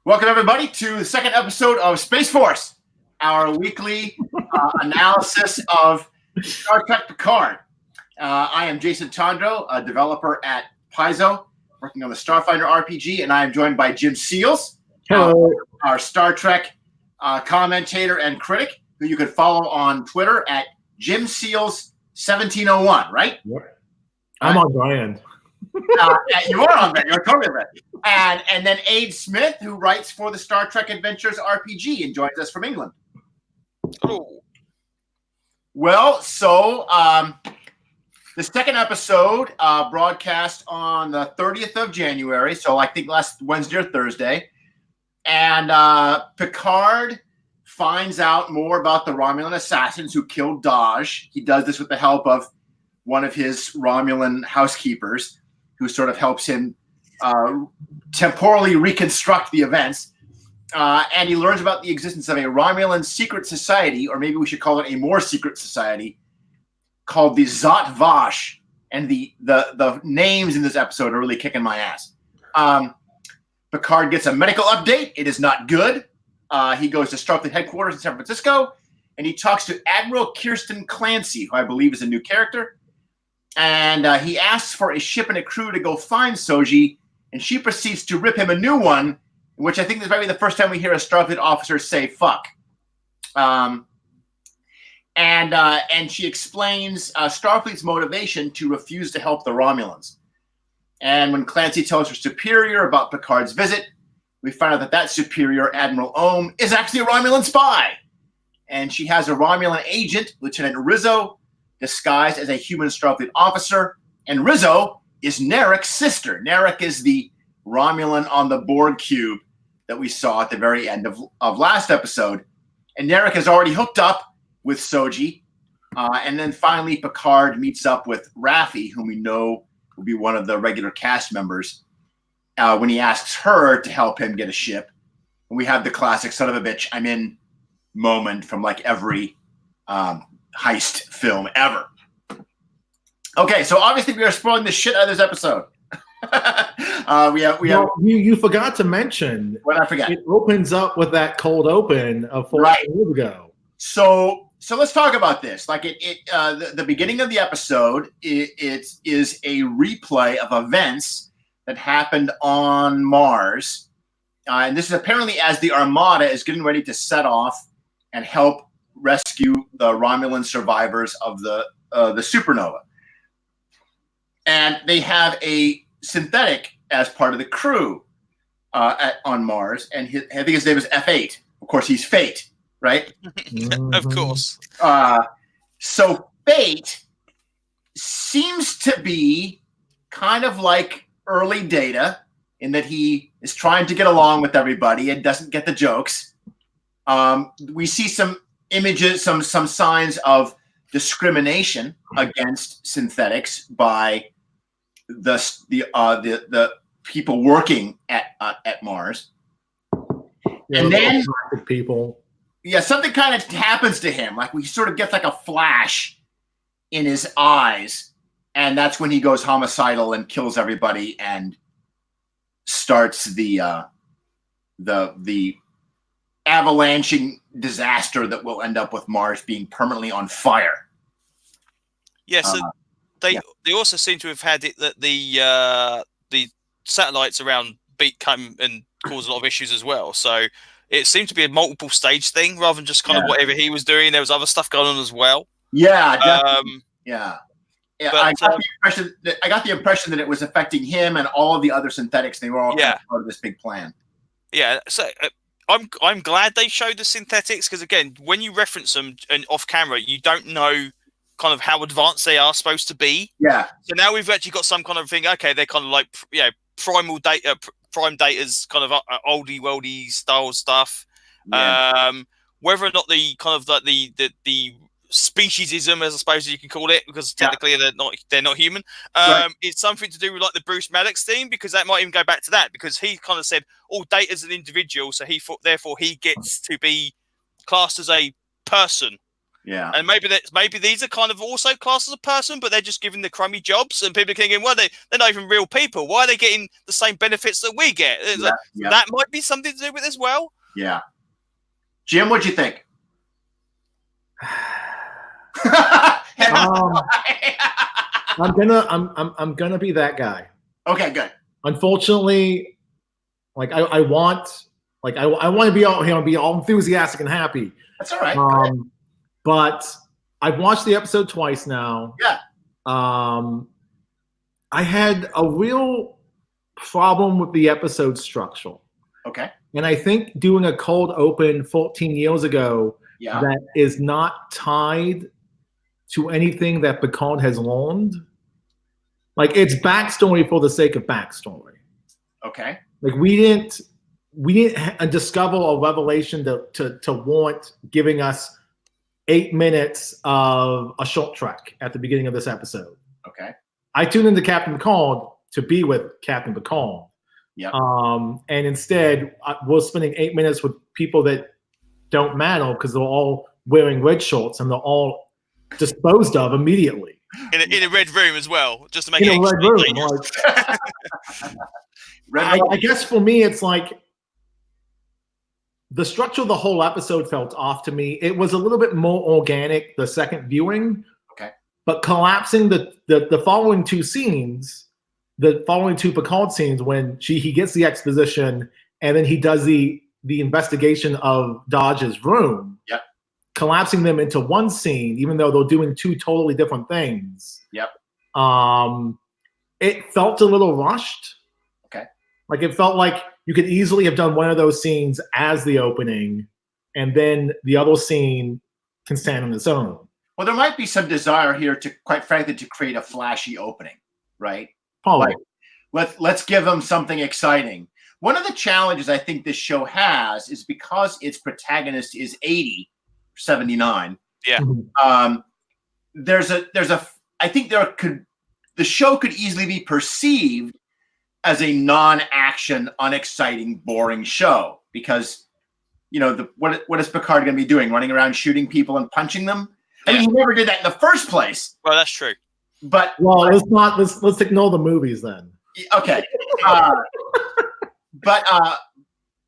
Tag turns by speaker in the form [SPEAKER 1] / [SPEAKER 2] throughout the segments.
[SPEAKER 1] Welcome, everybody, to the second episode of Space Force, our weekly analysis of Star Trek Picard. I am Jason Tondro, a developer at Paizo, working on the Starfighter RPG, and I am joined by Jim Seals, our Star Trek commentator and critic, who you can follow on Twitter at Jim Seals 1701, right?
[SPEAKER 2] I'm on brand.
[SPEAKER 1] You are on that. You're totally right. And then Ade Smith, who writes for the Star Trek Adventures RPG and joins us from England.
[SPEAKER 3] Oh.
[SPEAKER 1] Well, so the second episode broadcast on the 30th of January, so I think last Wednesday or Thursday. And Picard finds out more about the Romulan assassins who killed Daj. He does this with the help of one of his Romulan housekeepers, who sort of helps him temporally reconstruct the events. And he learns about the existence of a Romulan secret society, or maybe we should call it a more secret society, called the Zot Vash. And the names in this episode are really kicking my ass. Picard gets a medical update. It is not good. He goes to Starfleet headquarters in San Francisco, and he talks to Admiral Kirsten Clancy, who I believe is a new character. And he asks for a ship and a crew to go find Soji, and she proceeds to rip him a new one, which I think is maybe the first time we hear a Starfleet officer say "fuck." And she explains Starfleet's motivation to refuse to help the Romulans. And when Clancy tells her superior about Picard's visit, we find out that superior, Admiral Ohm, is actually a Romulan spy. And she has a Romulan agent, Lieutenant Rizzo, disguised as a human Starfleet officer, and Rizzo is Narek's sister. Narek is the Romulan on the Borg cube that we saw at the very end of last episode. And Narek has already hooked up with Soji. And then finally, Picard meets up with Raffi, whom we know will be one of the regular cast members, when he asks her to help him get a ship. And we have the classic son of a bitch, I'm in moment from like every heist film ever. Okay, so obviously we are spoiling the shit out of this episode.
[SPEAKER 2] You forgot to mention.
[SPEAKER 1] What did I forget?
[SPEAKER 2] It opens up with that cold open of 4 years ago.
[SPEAKER 1] So let's talk about this. Like the beginning of the episode, it is a replay of events that happened on Mars, and this is apparently as the Armada is getting ready to set off and help rescue the Romulan survivors of the supernova. And they have a synthetic as part of the crew on Mars, and I think his name is F8. Of course, he's Fate, right?
[SPEAKER 3] Of course.
[SPEAKER 1] So Fate seems to be kind of like early Data in that he is trying to get along with everybody and doesn't get the jokes. We see some images, some signs of discrimination against synthetics by the people working at Mars.
[SPEAKER 2] Yeah,
[SPEAKER 1] and then
[SPEAKER 2] people.
[SPEAKER 1] Yeah, something kind of happens to him. Like he sort of gets like a flash in his eyes, and that's when he goes homicidal and kills everybody and starts the avalanching disaster that will end up with Mars being permanently on fire.
[SPEAKER 3] Yes, yeah, so they also seem to have had it that the satellites around come and cause a lot of issues as well. So it seemed to be a multiple stage thing rather than just kind of whatever he was doing. There was other stuff going on as well.
[SPEAKER 1] Yeah, definitely. But, I got the impression that it was affecting him and all of the other synthetics. They were all kind of part of this big plan.
[SPEAKER 3] Yeah, so I'm glad they showed the synthetics because again, when you reference them and off camera, you don't know kind of how advanced they are supposed to be.
[SPEAKER 1] Yeah.
[SPEAKER 3] So now we've actually got some kind of thing. Okay, they're kind of like primal data, prime data's kind of oldie worldy style stuff. Yeah. Whether or not the kind of like the speciesism, as I suppose you can call it, because technically they're not human. It's something to do with like the Bruce Maddox theme, because that might even go back to that, because he kind of said, Data's an individual, so therefore he gets to be classed as a person.
[SPEAKER 1] Yeah.
[SPEAKER 3] And maybe these are kind of also classed as a person, but they're just given the crummy jobs, and people are thinking, well, they're not even real people. Why are they getting the same benefits that we get? That might be something to do with it as well.
[SPEAKER 1] Yeah. Jim, what'd you think?
[SPEAKER 2] I'm gonna be that guy.
[SPEAKER 1] Okay, good.
[SPEAKER 2] Unfortunately, like I want to be out here and be all enthusiastic and happy.
[SPEAKER 1] That's all right.
[SPEAKER 2] But I've watched the episode twice now.
[SPEAKER 1] Yeah.
[SPEAKER 2] I had a real problem with the episode structure.
[SPEAKER 1] Okay.
[SPEAKER 2] And I think doing a cold open 14 years ago that is not tied to anything that Picard has learned. Like, it's backstory for the sake of backstory.
[SPEAKER 1] Okay.
[SPEAKER 2] Like, we didn't discover a revelation to warrant giving us 8 minutes of a short trek at the beginning of this episode.
[SPEAKER 1] Okay.
[SPEAKER 2] I tuned into Captain Picard to be with Captain Picard.
[SPEAKER 1] Yeah.
[SPEAKER 2] And instead, we're spending 8 minutes with people that don't matter because they're all wearing red shorts and they're all disposed of immediately.
[SPEAKER 3] In a red room as well, just to make
[SPEAKER 2] in
[SPEAKER 3] it
[SPEAKER 2] a red room. Like, I guess for me, it's like the structure of the whole episode felt off to me. It was a little bit more organic the second viewing.
[SPEAKER 1] Okay.
[SPEAKER 2] But collapsing the following two scenes, the following two Picard scenes, when he gets the exposition and then he does the investigation of Dodge's room.
[SPEAKER 1] Yep.
[SPEAKER 2] Collapsing them into one scene, even though they're doing two totally different things.
[SPEAKER 1] Yep.
[SPEAKER 2] It felt a little rushed.
[SPEAKER 1] Okay.
[SPEAKER 2] Like, it felt like you could easily have done one of those scenes as the opening, and then the other scene can stand on its own.
[SPEAKER 1] Well, there might be some desire here to, quite frankly, to create a flashy opening, right?
[SPEAKER 2] Probably.
[SPEAKER 1] Like, let's give them something exciting. One of the challenges I think this show has is because its protagonist is 80, 79.
[SPEAKER 3] Yeah.
[SPEAKER 1] I think the show could easily be perceived as a non-action, unexciting, boring show because, what is Picard going to be doing? Running around shooting people and punching them? I mean, he never did that in the first place.
[SPEAKER 3] Well, that's true.
[SPEAKER 1] But
[SPEAKER 2] let's ignore the movies then.
[SPEAKER 1] Okay.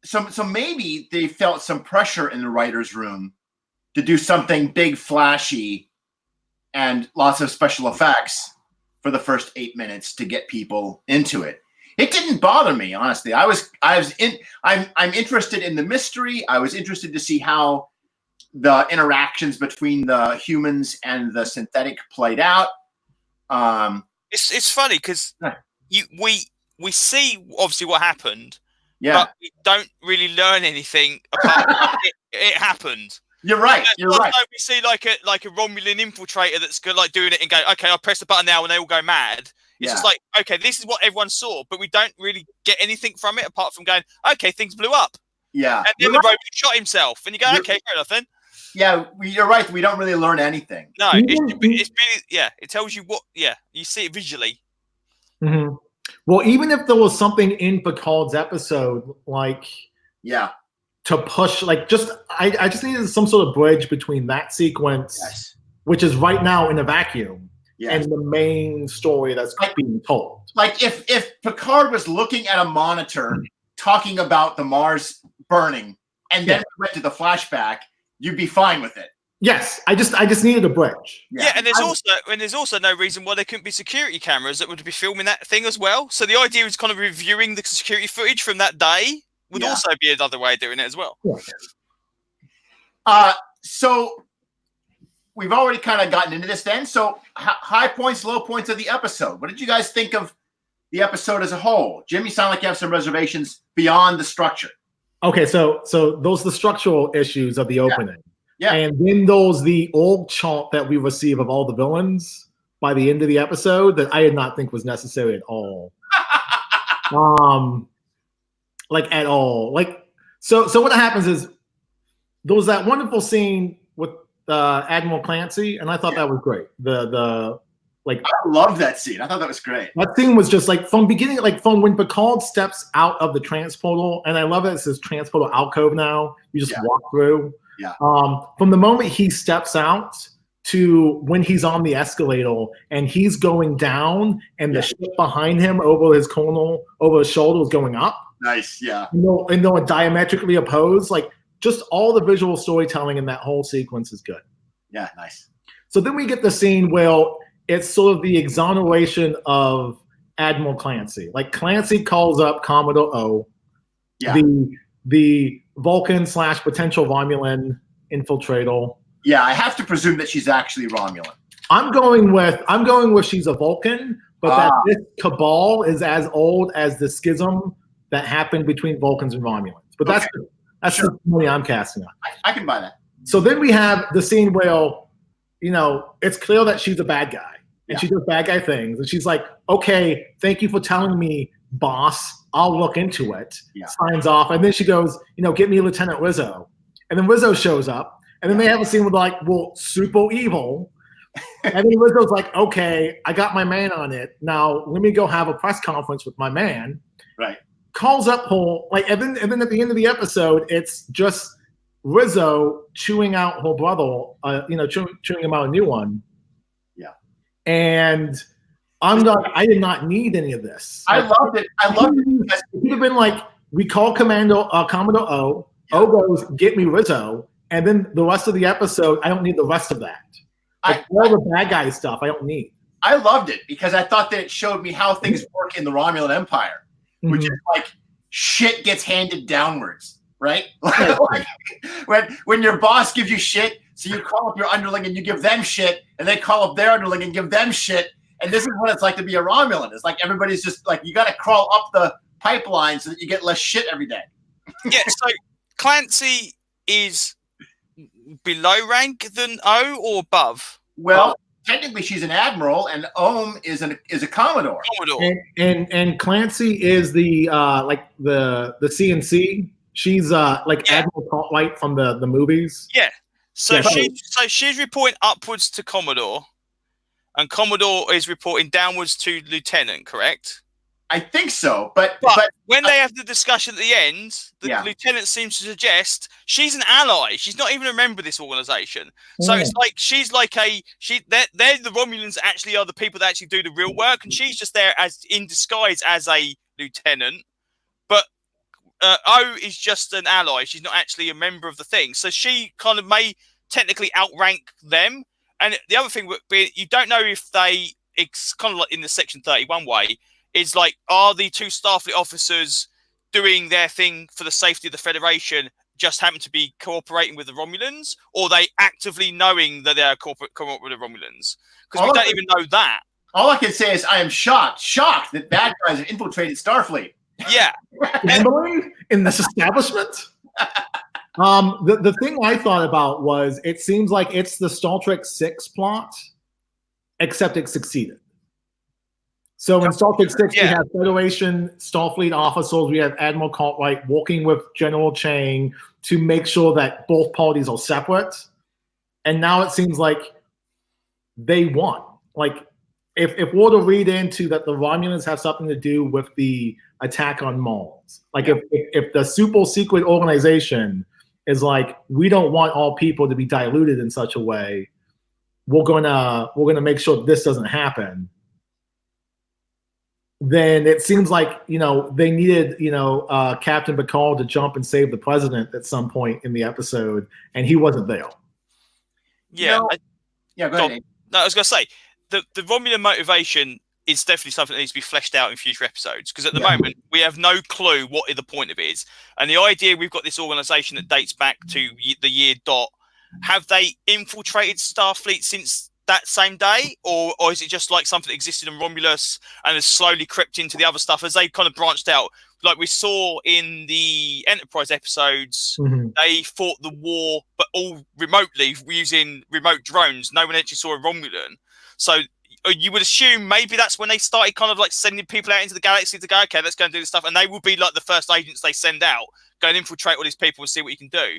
[SPEAKER 1] So maybe they felt some pressure in the writer's room to do something big, flashy, and lots of special effects for the first 8 minutes to get people into it. It didn't bother me, honestly. I'm interested in the mystery. I was interested to see how the interactions between the humans and the synthetic played out.
[SPEAKER 3] It's funny because we see obviously what happened,
[SPEAKER 1] yeah,
[SPEAKER 3] but we don't really learn anything apart from it happened.
[SPEAKER 1] You're right. You're right.
[SPEAKER 3] We see like a Romulan infiltrator that's good, like doing it and go, okay, I'll press the button now, and they all go mad. It's just like, okay, this is what everyone saw, but we don't really get anything from it apart from going, okay, things blew up.
[SPEAKER 1] Yeah.
[SPEAKER 3] And then the robot shot himself, and you go, okay, fair enough then.
[SPEAKER 1] Yeah, you're right. We don't really learn anything.
[SPEAKER 3] No, it's really, it tells you what, you see it visually.
[SPEAKER 2] Mm-hmm. Well, even if there was something in Picard's episode, like, to push, like, I just needed some sort of bridge between that sequence, which is right now in a vacuum, and the main story that's being told. Like,
[SPEAKER 1] if Picard was looking at a monitor talking about the Mars burning, and then we went to the flashback, you'd be fine with it.
[SPEAKER 2] Yes, I just needed a bridge.
[SPEAKER 3] Yeah, and there's also no reason why there couldn't be security cameras that would be filming that thing as well. So the idea is kind of reviewing the security footage from that day would also be another way of doing it as well.
[SPEAKER 2] Yeah.
[SPEAKER 1] So we've already kind of gotten into this then. So high points, low points of the episode. What did you guys think of the episode as a whole? Jim, you sound like you have some reservations beyond the structure.
[SPEAKER 2] Okay, so those are the structural issues of the opening.
[SPEAKER 1] Yeah. And
[SPEAKER 2] then the org chart that we receive of all the villains by the end of the episode that I did not think was necessary at all. Like at all. Like so what happens is there was that wonderful scene with Admiral Clancy, and I thought that was great. I
[SPEAKER 1] love that scene. I thought that was great.
[SPEAKER 2] That scene was just like from beginning, like from when Picard steps out of the transporter, and I love that it says transporter alcove now. You just walk through.
[SPEAKER 1] Yeah.
[SPEAKER 2] From the moment he steps out to when he's on the escalator and he's going down and the ship behind him over his shoulder is going up.
[SPEAKER 1] Nice, yeah.
[SPEAKER 2] And they're diametrically opposed. Like, just all the visual storytelling in that whole sequence is good.
[SPEAKER 1] Yeah, nice.
[SPEAKER 2] So then we get the scene where it's sort of the exoneration of Admiral Clancy. Like, Clancy calls up Commodore O, the Vulcan / potential Romulan infiltrator.
[SPEAKER 1] Yeah, I have to presume that she's actually Romulan.
[SPEAKER 2] I'm going with she's a Vulcan, but that this cabal is as old as the schism that happened between Vulcans and Romulans. But that's the money I'm casting on.
[SPEAKER 1] I can buy that.
[SPEAKER 2] So then we have the scene where, it's clear that she's a bad guy and she does bad guy things. And she's like, okay, thank you for telling me, boss. I'll look into it. Yeah. Signs off. And then she goes, get me Lieutenant Rizzo. And then Rizzo shows up. And then they have a scene with super evil. And then Rizzo's like, okay, I got my man on it. Now let me go have a press conference with my man.
[SPEAKER 1] Right.
[SPEAKER 2] Calls up and then at the end of the episode, it's just Rizzo chewing out her brother, chewing him out a new one.
[SPEAKER 1] Yeah.
[SPEAKER 2] And I did not need any of this.
[SPEAKER 1] I loved it.
[SPEAKER 2] It could have been like, we call Commodore O. O goes, get me Rizzo. And then the rest of the episode, I don't need the rest of that. All the bad guy stuff, I don't need.
[SPEAKER 1] I loved it because I thought that it showed me how things work in the Romulan Empire, which is like shit gets handed downwards, right? when your boss gives you shit, so you call up your underling and you give them shit, and they call up their underling and give them shit. And this is what it's like to be a Romulan. It's like everybody's just like, you got to crawl up the pipeline so that you get less shit every day.
[SPEAKER 3] Yeah, so Clancy is below rank than O or above?
[SPEAKER 1] Well, technically she's an admiral, and Ohm is a commodore.
[SPEAKER 2] And Clancy is the the CNC. She's Admiral Cartwright from the movies.
[SPEAKER 3] Yeah. So she's reporting upwards to Commodore, and Commodore is reporting downwards to Lieutenant, correct?
[SPEAKER 1] I think so, but
[SPEAKER 3] when they have the discussion at the end, the lieutenant seems to suggest she's an ally. She's not even a member of this organization. So it's like they're the Romulans actually are the people that actually do the real work, and she's just there as in disguise as a lieutenant. But O is just an ally. She's not actually a member of the thing. So she kind of may technically outrank them. And the other thing would be, you don't know if it's kind of like in the Section 31 way, is like, are the two Starfleet officers doing their thing for the safety of the Federation just happen to be cooperating with the Romulans, or are they actively knowing that they're cooperating with the Romulans? Because we don't even know that.
[SPEAKER 1] All I can say is I am shocked that bad guys have infiltrated Starfleet.
[SPEAKER 3] Yeah.
[SPEAKER 2] In this establishment? The thing I thought about was, it seems like it's the Star Trek 6 plot, except it succeeded. So in Star Trek 6, we have Federation Starfleet officers. We have Admiral Cartwright working with General Chang to make sure that both parties are separate. And now it seems like they won. Like, if we're to read into that the Romulans have something to do with the attack on Mars, like if the super secret organization is like, we don't want all people to be diluted in such a way, we're gonna make sure this doesn't happen. Then it seems like, they needed, Captain Picard to jump and save the president at some point in the episode, and he wasn't there.
[SPEAKER 3] Yeah.
[SPEAKER 1] Go ahead.
[SPEAKER 3] No, I was going to say, the Romulan motivation is definitely something that needs to be fleshed out in future episodes, because at the moment, we have no clue what the point of it is. And the idea we've got this organization that dates back to the year dot, have they infiltrated Starfleet since that same day, or is it just like something that existed in Romulus and has slowly crept into the other stuff as they kind of branched out? Like we saw in the Enterprise episodes, they fought the war, but all remotely using remote drones. No one actually saw a Romulan. So you would assume maybe that's when they started kind of like sending people out into the galaxy to go, okay, let's go and do this stuff. And they will be like the first agents they send out, go and infiltrate all these people and see what you can do.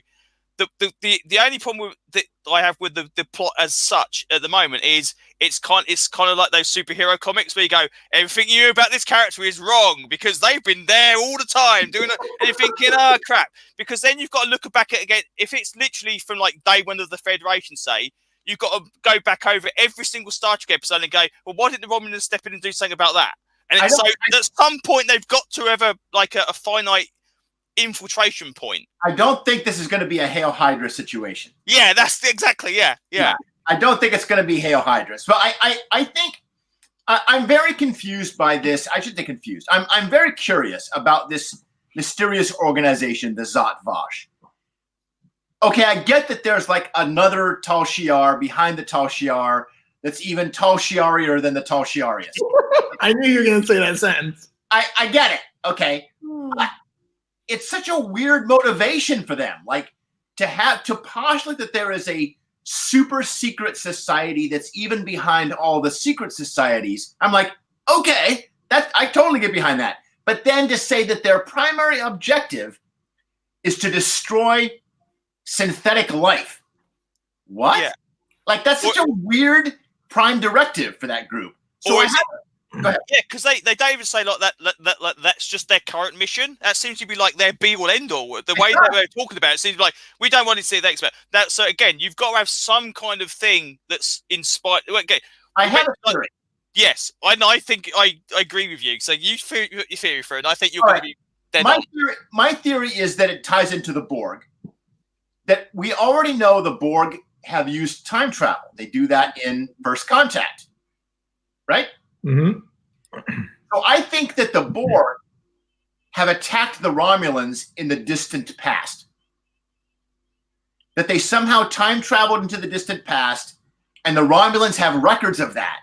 [SPEAKER 3] the only problem that I have with the plot as such at the moment is it's kind of like those superhero comics where you go, everything you know about this character is wrong because they've been there all the time doing it, and you're thinking, oh crap, because then you've got to look back at it again. If it's literally from like day one of the Federation, say, you've got to go back over every single Star Trek episode and go, well, why didn't the Romulans step in and do something about that? And so at some point they've got to have a finite infiltration point.
[SPEAKER 1] I don't think this is going to be a Hail Hydra situation.
[SPEAKER 3] Yeah, that's exactly. Yeah.
[SPEAKER 1] I don't think it's going to be Hail Hydra. But I think I'm very confused by this. I should say confused. I'm very curious about this mysterious organization, the Zat Vash. Okay, I get that there's like another Tal Shiar behind the Tal Shiar that's even Tal Shiarier than the Tal Shiariest.
[SPEAKER 2] I knew you were going to say that sentence.
[SPEAKER 1] I get it. Okay. It's such a weird motivation for them. Like to postulate that there is a super secret society that's even behind all the secret societies. I'm like, okay, I totally get behind that. But then to say that their primary objective is to destroy synthetic life. What? Yeah. Like that's such a weird prime directive for that group. So go ahead.
[SPEAKER 3] Yeah, because they don't even say like that. That's just their current mission. That seems to be like their be all end all. The way that they're talking about it seems like we don't want to see the expert. That so again, you've got to have some kind of thing that's inspired. Okay,
[SPEAKER 1] I have a theory.
[SPEAKER 3] Yes, I think I agree with you. So you feel your theory for it. And I think you're going to be dead on.
[SPEAKER 1] My theory is that it ties into the Borg. That we already know the Borg have used time travel. They do that in First Contact, right?
[SPEAKER 2] Mm-hmm.
[SPEAKER 1] So I think that the Borg have attacked the Romulans in the distant past. That they somehow time traveled into the distant past, and the Romulans have records of that.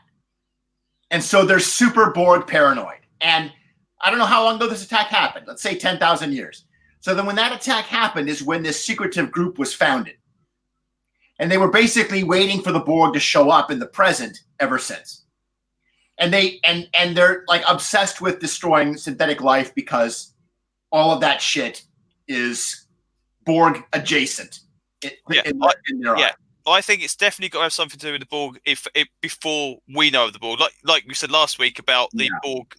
[SPEAKER 1] And so they're super Borg paranoid. And I don't know how long ago this attack happened. Let's say 10,000 years. So then when that attack happened is when this secretive group was founded. And they were basically waiting for the Borg to show up in the present ever since. And they're like obsessed with destroying synthetic life because all of that shit is Borg adjacent.
[SPEAKER 3] I think it's definitely got to have something to do with the Borg before we know of the Borg. Like we said last week about the Borg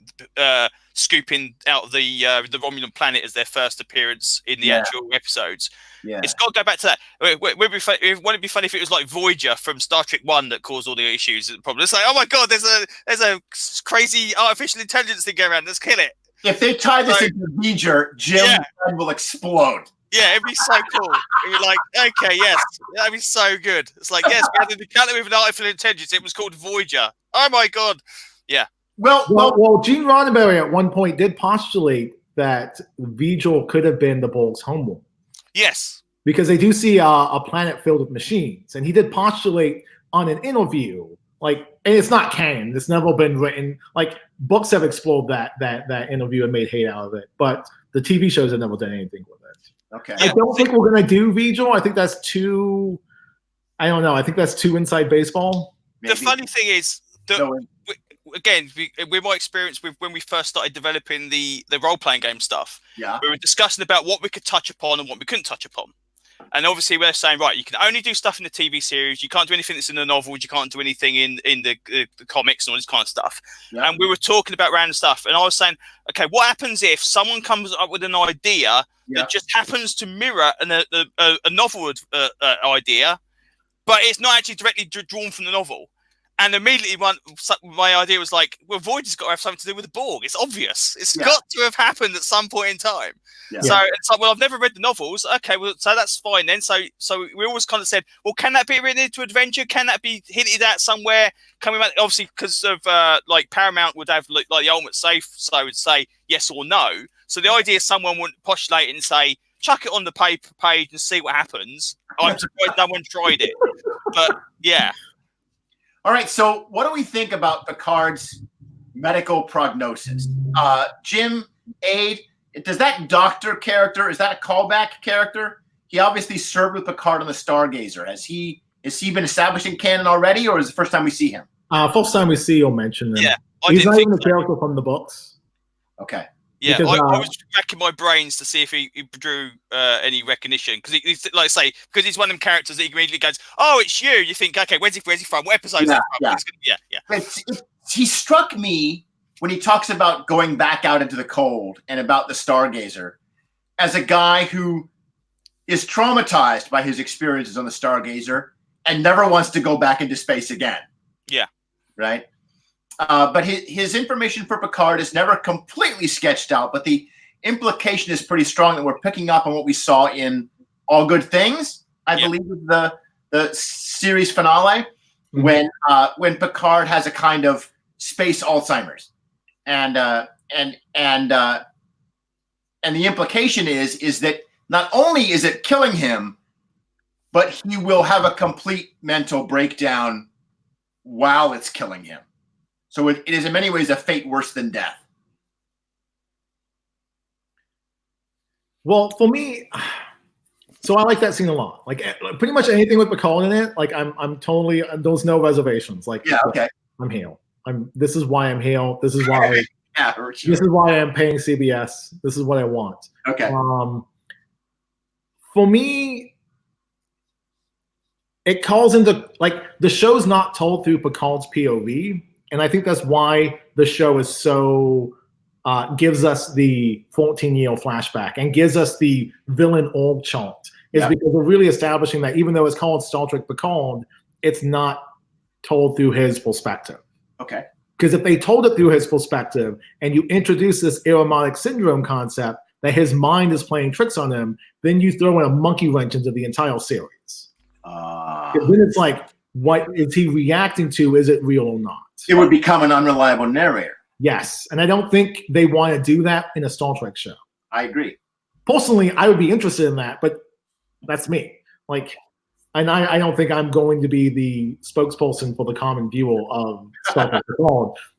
[SPEAKER 3] scooping out the Romulan planet as their first appearance in the actual episodes. Yeah. It's got to go back to that. Wouldn't it be funny if it was like Voyager from Star Trek 1 that caused all the issues and problems? It's like, oh my god, there's a crazy artificial intelligence thing going around. Let's kill it.
[SPEAKER 1] If they tie this into Voyager, Jim will explode.
[SPEAKER 3] Yeah, it'd be so cool. It'd be like, okay, yes, that'd be so good. It's like, yes, we had an encounter with an artificial intelligence. It was called Voyager. Oh my god. Yeah.
[SPEAKER 2] Well, Gene Roddenberry at one point did postulate that Vigil could have been the Borg's homeworld.
[SPEAKER 3] Yes.
[SPEAKER 2] Because they do see a planet filled with machines. And he did postulate on an interview, and it's not canon. It's never been written. Like, books have explored that interview and made hate out of it. But the TV shows have never done anything with it.
[SPEAKER 1] Okay.
[SPEAKER 2] I don't think we're going to do Vigil. I think that's too, I don't know. I think that's too inside baseball.
[SPEAKER 3] Maybe. The funny thing is, again, with my experience with when we first started developing the role-playing game stuff, we were discussing about what we could touch upon and what we couldn't touch upon. And obviously we're saying, right, you can only do stuff in the TV series. You can't do anything that's in the novels. You can't do anything in the comics and all this kind of stuff. Yeah. And we were talking about random stuff. And I was saying, okay, what happens if someone comes up with an idea that just happens to mirror a novel idea, but it's not actually directly drawn from the novel? And immediately my idea was like, well, Voyager's got to have something to do with the Borg. It's obvious. It's got to have happened at some point in time. Yeah. So it's like, well, I've never read the novels. Okay, well, so that's fine then. So we always kind of said, well, can that be written into Adventure? Can that be hinted at somewhere? Coming back, obviously, because of Paramount would have like the ultimate safe, so I would say yes or no. So the idea is someone would postulate it and say, chuck it on the paper page and see what happens. I'm surprised no one tried it. But yeah.
[SPEAKER 1] All right, so what do we think about Picard's medical prognosis? Jim, Ade, does that doctor character, is that a callback character? He obviously served with Picard on the Stargazer. Has he been established in canon already, or is it the first time we see him?
[SPEAKER 2] First time we see you'll mention him.
[SPEAKER 3] Yeah.
[SPEAKER 2] He's not even a character from the books.
[SPEAKER 1] Okay.
[SPEAKER 3] Yeah, I was racking my brains to see if he drew any recognition because he's like say because he's one of them characters that he immediately goes, "Oh, it's you." You think, "Okay, where's he from? What episode is that from?" Yeah.
[SPEAKER 1] He struck me when he talks about going back out into the cold and about the Stargazer as a guy who is traumatized by his experiences on the Stargazer and never wants to go back into space again.
[SPEAKER 3] Yeah.
[SPEAKER 1] Right. But his information for Picard is never completely sketched out, but the implication is pretty strong that we're picking up on what we saw in All Good Things, I believe, the series finale, when Picard has a kind of space Alzheimer's, and the implication is that not only is it killing him, but he will have a complete mental breakdown while it's killing him. So it is in many ways a fate worse than death.
[SPEAKER 2] Well, for me, so I like that scene a lot. Like pretty much anything with Picard in it, like I'm totally, there's no reservations. Like,
[SPEAKER 1] yeah, okay,
[SPEAKER 2] I'm here. This is why I'm here. This is why.
[SPEAKER 1] Yeah, for sure.
[SPEAKER 2] This is why I'm paying CBS. This is what I want.
[SPEAKER 1] Okay.
[SPEAKER 2] For me, it calls into like the show's not told through Picard's POV. And I think that's why the show is so gives us the 14-year flashback and gives us the villain org chart. Is because we're really establishing that even though it's called Star Trek Picard, it's not told through his perspective.
[SPEAKER 1] Okay.
[SPEAKER 2] Because if they told it through his perspective and you introduce this aromatic syndrome concept that his mind is playing tricks on him, then you throw in a monkey wrench into the entire series. Then it's like, what is he reacting to? Is it real or not?
[SPEAKER 1] It would become an unreliable narrator.
[SPEAKER 2] Yes. And I don't think they want to do that in a Star Trek show.
[SPEAKER 1] I agree. Personally,
[SPEAKER 2] I would be interested in that, but that's me. Like, and I don't think I'm going to be the spokesperson for the common viewer of Star Trek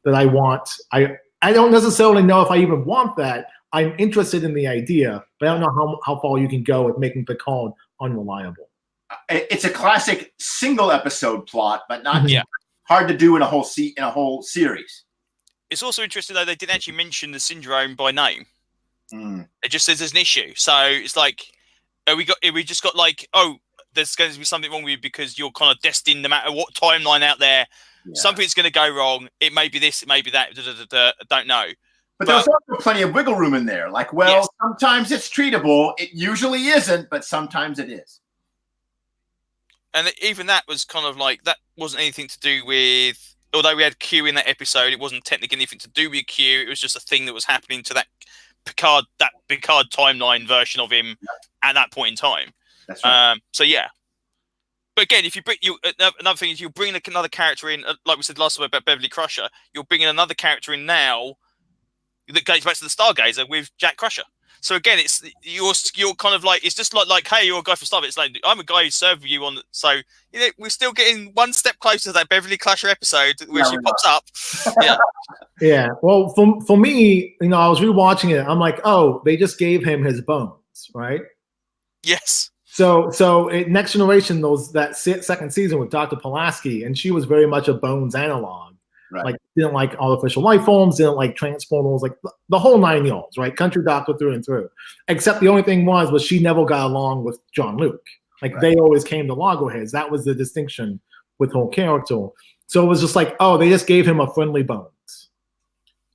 [SPEAKER 2] that I want. I don't necessarily know if I even want that. I'm interested in the idea, but I don't know how far you can go with making Picard unreliable.
[SPEAKER 1] It's a classic single episode plot, but not hard to do in a whole series.
[SPEAKER 3] It's also interesting though they didn't actually mention the syndrome by name. It just says there's an issue. So it's like, we just got like, oh, there's going to be something wrong with you because you're kind of destined, no matter what timeline out there, something's going to go wrong. It may be this, it may be that. I don't know.
[SPEAKER 1] But there's also plenty of wiggle room in there. Like, sometimes it's treatable. It usually isn't, but sometimes it is.
[SPEAKER 3] And even that was kind of like, that wasn't anything to do with, although we had Q in that episode, it wasn't technically anything to do with Q. It was just a thing that was happening to that Picard timeline version of him at that point in time.
[SPEAKER 1] That's right.
[SPEAKER 3] So yeah. But again, if you bring another thing is you bring another character in, like we said last time about Beverly Crusher, you're bringing another character in now that goes back to the Stargazer with Jack Crusher. So again, it's you're kind of like, it's just like hey, you're a guy from Star Trek. It's like, I'm a guy who served with you on. So we're still getting one step closer to that Beverly Crusher episode where she pops up. Yeah.
[SPEAKER 2] Yeah. Well, for me, I was rewatching it. I'm like, oh, they just gave him his bones, right?
[SPEAKER 3] Yes.
[SPEAKER 2] So Next Generation, that second season with Dr. Pulaski, and she was very much a bones analog. Right. Like, didn't like artificial life forms, didn't like transporters, like the whole 9 yards, right? Country doctor through and through. Except the only thing was she never got along with John Luke. Like, they always came to loggerheads. That was the distinction with her character. So it was just like, oh, they just gave him a friendly bones.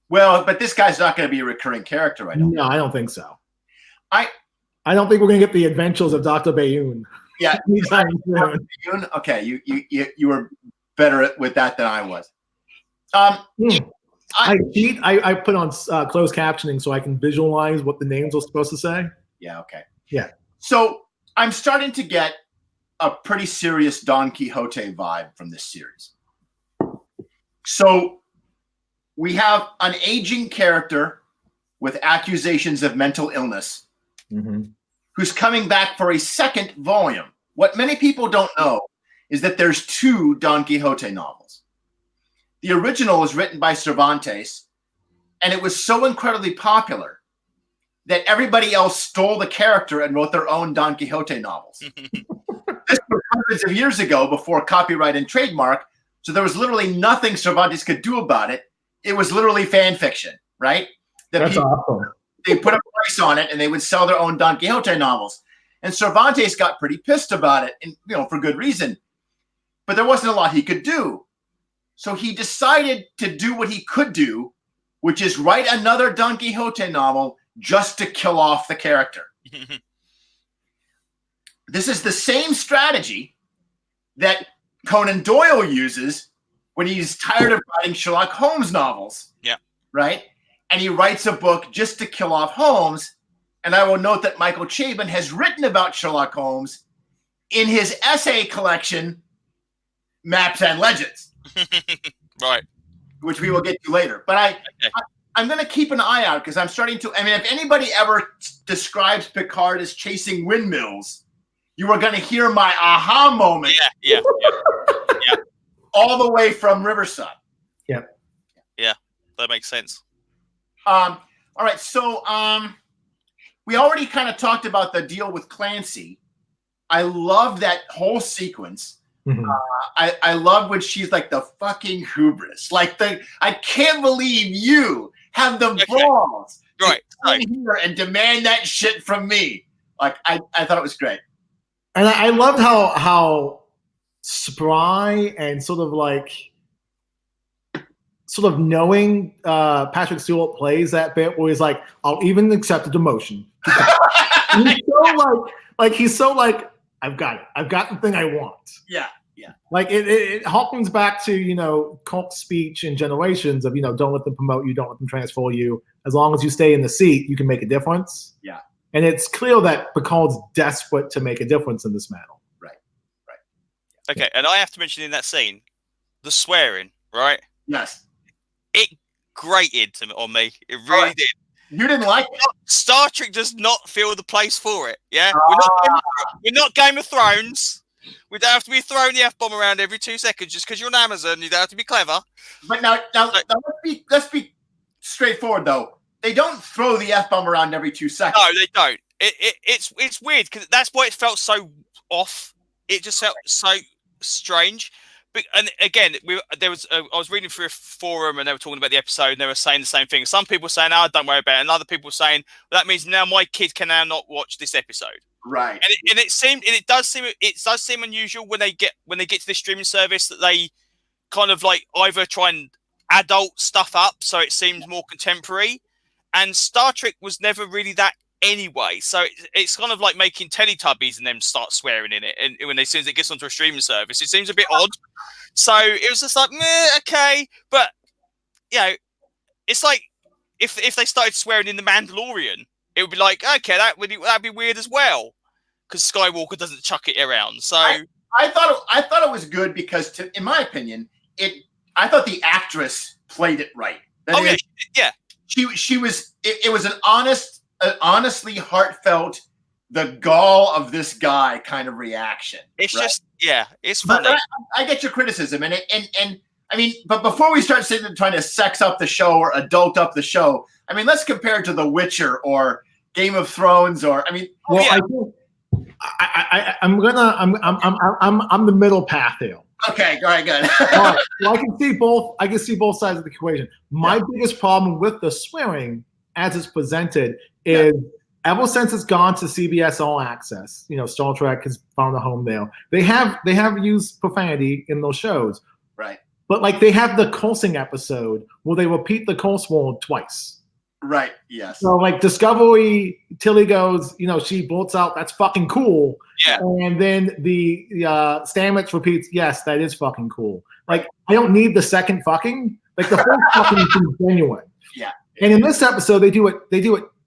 [SPEAKER 1] Well, but this guy's not going to be a recurring character, I don't think.
[SPEAKER 2] No, I don't think so. I don't think we're going to get the adventures of Dr. Bayoun.
[SPEAKER 1] Yeah. Okay, you were better with that than I was.
[SPEAKER 2] I put on closed captioning so I can visualize what the names are supposed to say.
[SPEAKER 1] Yeah, okay.
[SPEAKER 2] Yeah.
[SPEAKER 1] So I'm starting to get a pretty serious Don Quixote vibe from this series. So we have an aging character with accusations of mental illness who's coming back for a second volume. What many people don't know is that there's 2 Don Quixote novels. The original was written by Cervantes, and it was so incredibly popular that everybody else stole the character and wrote their own Don Quixote novels. This was hundreds of years ago before copyright and trademark, so there was literally nothing Cervantes could do about it. It was literally fan fiction, right?
[SPEAKER 2] That's awesome.
[SPEAKER 1] they put a price on it, and they would sell their own Don Quixote novels. And Cervantes got pretty pissed about it, and for good reason. But there wasn't a lot he could do. So he decided to do what he could do, which is write another Don Quixote novel just to kill off the character. This is the same strategy that Conan Doyle uses when he's tired of writing Sherlock Holmes novels.
[SPEAKER 3] Yeah.
[SPEAKER 1] Right? And he writes a book just to kill off Holmes. And I will note that Michael Chabon has written about Sherlock Holmes in his essay collection, Maps and Legends.
[SPEAKER 3] Right.
[SPEAKER 1] Which we will get to later. But I'm going to keep an eye out because I'm starting to. I mean, if anybody ever describes Picard as chasing windmills, you are going to hear my aha moment.
[SPEAKER 3] Yeah.
[SPEAKER 1] All the way from Riverside.
[SPEAKER 2] Yeah.
[SPEAKER 3] Yeah, that makes sense.
[SPEAKER 1] All right. So we already kind of talked about the deal with Clancy. I love that whole sequence.
[SPEAKER 2] Mm-hmm.
[SPEAKER 1] I love when she's like the fucking hubris. Like I can't believe you have the balls to come here and demand that shit from me. Like I thought it was great.
[SPEAKER 2] And I loved how spry and sort of knowing Patrick Stewart plays that bit where he's like, I'll even accept the demotion. He's so like, I've got it. I've got the thing I want.
[SPEAKER 1] Yeah.
[SPEAKER 2] Like it harkens back to, Colt speech in Generations of, don't let them promote you, don't let them transfer you. As long as you stay in the seat, you can make a difference.
[SPEAKER 1] Yeah.
[SPEAKER 2] And it's clear that Picard's desperate to make a difference in this battle.
[SPEAKER 1] Right.
[SPEAKER 3] Okay, and I have to mention in that scene, the swearing, right?
[SPEAKER 1] Yes.
[SPEAKER 3] It grated on me. It really did.
[SPEAKER 1] You didn't like it?
[SPEAKER 3] Star Trek does not feel the place for it. Yeah, we're not Game of Thrones. We don't have to be throwing the F-bomb around every 2 seconds just because you're an Amazon. You don't have to be clever.
[SPEAKER 1] But now let's be straightforward though. They don't throw the F-bomb around every 2 seconds.
[SPEAKER 3] No, they don't. It's weird because that's why it felt so off. It just felt so strange. But, and again, I was reading through a forum and they were talking about the episode and they were saying the same thing. Some people were saying, "Oh, don't worry about it," and other people were saying, "Well, that means now my kid can now not watch this episode."
[SPEAKER 1] Right.
[SPEAKER 3] And it does seem unusual when they get to this streaming service that they kind of like either try and adult stuff up so it seems more contemporary. And Star Trek was never really that anyway, so it's kind of like making Teletubbies and then start swearing in it. And as soon as it gets onto a streaming service, it seems a bit odd. So it was just like, okay, but it's like if they started swearing in The Mandalorian, it would be like, okay, that'd be weird as well, because Skywalker doesn't chuck it around. So
[SPEAKER 1] I thought it was good because, in my opinion, I thought the actress played it right.
[SPEAKER 3] Yeah.
[SPEAKER 1] She was. It was an honestly heartfelt, the gall of this guy kind of reaction.
[SPEAKER 3] It's
[SPEAKER 1] right?
[SPEAKER 3] It's funny.
[SPEAKER 1] But I get your criticism, and I mean, but before we start trying to sex up the show or adult up the show, I mean, let's compare it to The Witcher or Game of Thrones, or I mean,
[SPEAKER 2] I'm the middle path here.
[SPEAKER 1] Okay, all right, good.
[SPEAKER 2] Well, I can see both sides of the equation. My biggest problem with the swearing, as it's presented, is ever since it's gone to CBS All Access, Star Trek has found a home there. They have used profanity in those shows,
[SPEAKER 1] right?
[SPEAKER 2] But like they have the cursing episode where they repeat the curse word twice.
[SPEAKER 1] Right. Yes.
[SPEAKER 2] So like Discovery, Tilly goes, she blurts out, "That's fucking cool."
[SPEAKER 3] Yeah.
[SPEAKER 2] And then the Stamets repeats, "Yes, that is fucking cool." Like I don't need the second fucking. Like the first fucking is genuine.
[SPEAKER 1] Yeah.
[SPEAKER 2] And in this episode, they do it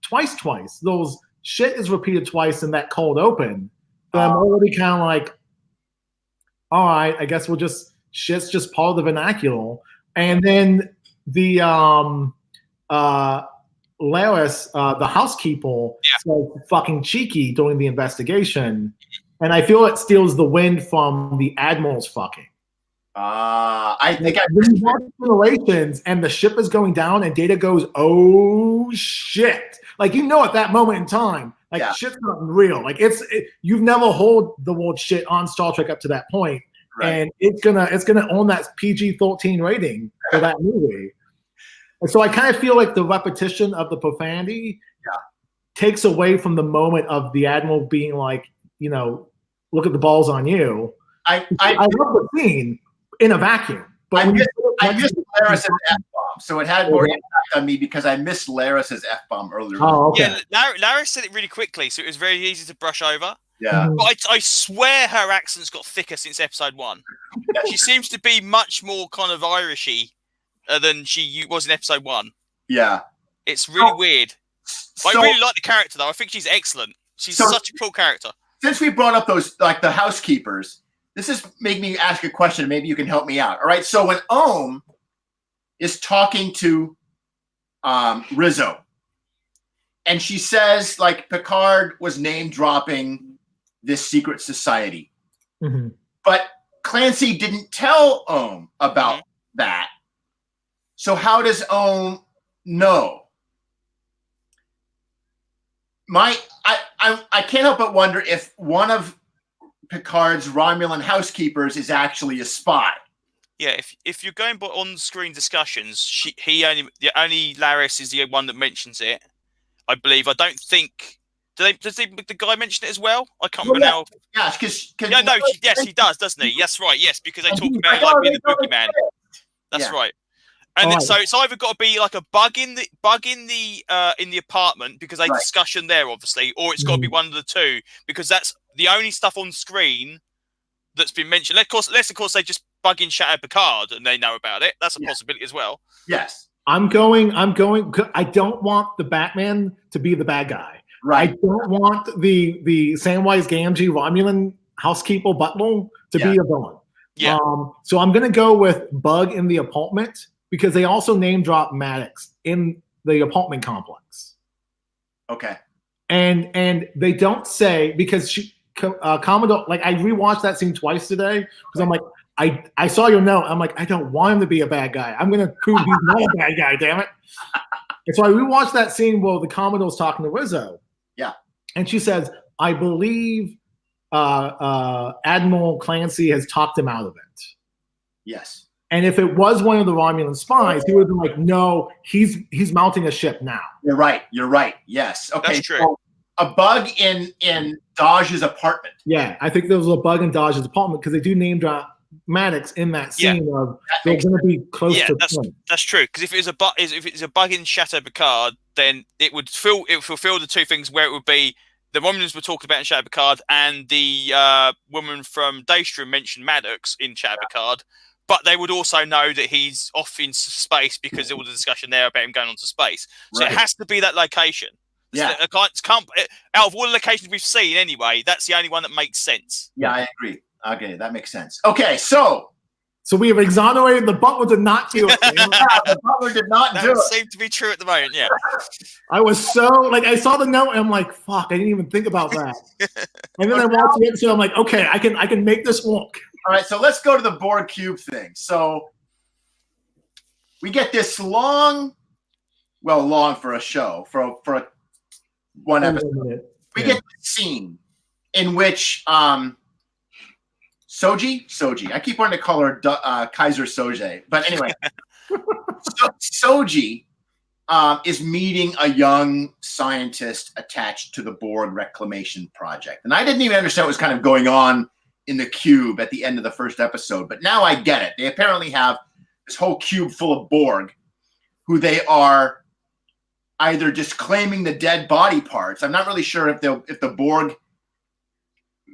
[SPEAKER 2] twice. Those shit is repeated twice in that cold open. So I'm already kind of like, all right, I guess shit's just part of the vernacular. And then the Laris, the housekeeper, says fucking cheeky during the investigation. And I feel it steals the wind from the Admiral's fucking.
[SPEAKER 1] I think
[SPEAKER 2] Generations and the ship is going down and Data goes, "Oh shit!" Like at that moment in time, like shit's not real. Like you've never heard the word shit on Star Trek up to that point, and it's gonna own that PG-13 rating for that movie. And so I kind of feel like the repetition of the profanity takes away from the moment of the Admiral being like, look at the balls on you. I love the scene in a vacuum. But
[SPEAKER 1] I missed Laris's F-bomb, so it had more impact on me because I missed Laris's F-bomb earlier.
[SPEAKER 2] Oh, okay.
[SPEAKER 3] Yeah, Laris said it really quickly, so it was very easy to brush over.
[SPEAKER 1] Yeah.
[SPEAKER 3] But I swear her accent's got thicker since episode 1. She seems to be much more kind of Irishy than she was in episode 1.
[SPEAKER 1] Yeah.
[SPEAKER 3] It's really weird. But I really like the character, though. I think she's excellent. She's such a cool character.
[SPEAKER 1] Since we brought up those, like the housekeepers, this is making me ask a question. Maybe you can help me out. All right. So when Ohm is talking to Rizzo, and she says, like, Picard was name dropping this secret society, but Clancy didn't tell Ohm about that. So how does Ohm know? I can't help but wonder if one of Picard's Romulan housekeepers is actually a spy.
[SPEAKER 3] Yeah, if you're going by on-screen discussions, only Laris is the one that mentions it. I believe. I don't think. Does the guy mention it as well? I can't remember now.
[SPEAKER 1] Yeah, because
[SPEAKER 3] yes, he does, doesn't he? That's right. Yes, because they talk about like being the boogeyman. That's right. And so it's either got to be like a bug in the apartment because they discussion there, obviously, or it's got to be one of the two because that's the only stuff on screen that's been mentioned. Of course, they just bug in Shadow Picard and they know about it. That's a possibility as well.
[SPEAKER 1] Yes.
[SPEAKER 2] I'm going. I don't want the Batman to be the bad guy.
[SPEAKER 1] Right.
[SPEAKER 2] I don't want the Samwise Gamgee Romulan housekeeper butler to be a villain.
[SPEAKER 3] Yeah.
[SPEAKER 2] So I'm going to go with Bug in the apartment because they also name drop Maddox in the apartment complex.
[SPEAKER 1] Okay.
[SPEAKER 2] And they don't say because Commodore, like I rewatched that scene twice today because I'm like, I saw your note. I'm like, I don't want him to be a bad guy. I'm going to prove he's not a bad guy, damn it. And so I rewatched that scene where the Commodore's talking to Rizzo.
[SPEAKER 1] Yeah.
[SPEAKER 2] And she says, I believe Admiral Clancy has talked him out of it.
[SPEAKER 1] Yes.
[SPEAKER 2] And if it was one of the Romulan spies, he would have been like, no, he's mounting a ship now.
[SPEAKER 1] You're right. Yes. Okay.
[SPEAKER 3] That's true.
[SPEAKER 1] So a bug in Dodge's apartment.
[SPEAKER 2] Yeah, I think there was a bug in Dodge's apartment because they do name drop Maddox in that scene of they're going to be close to
[SPEAKER 3] that's true. Because if it's a bug in Chateau Picard, then it would fulfill the two things where it would be the Romulans were talking about in Chateau Picard, and the woman from Daystrom mentioned Maddox in Chateau Picard. But they would also know that he's off in space because there was a discussion there about him going on to space. So it has to be that location.
[SPEAKER 1] Yeah.
[SPEAKER 3] Out of all the locations we've seen anyway, that's the only one that makes sense.
[SPEAKER 1] Yeah, I agree. Okay, that makes sense. Okay, so
[SPEAKER 2] we have exonerated the butler did not do it.
[SPEAKER 1] The butler did not do it.
[SPEAKER 3] That seems to be true at the moment, yeah.
[SPEAKER 2] I was so I saw the note and I'm like, fuck, I didn't even think about that. And then I watched the episode, I'm like, okay, I can make this work.
[SPEAKER 1] All right, so let's go to the Borg cube thing. So we get this long for a show, for one episode. We get this scene in which Soji. I keep wanting to call her Kaiser Soje, but anyway, Soji is meeting a young scientist attached to the Borg Reclamation Project, and I didn't even understand what was kind of going on in the cube at the end of the first episode, but now I get it. They apparently have this whole cube full of Borg, who they are either just claiming the dead body parts. I'm not really sure if the Borg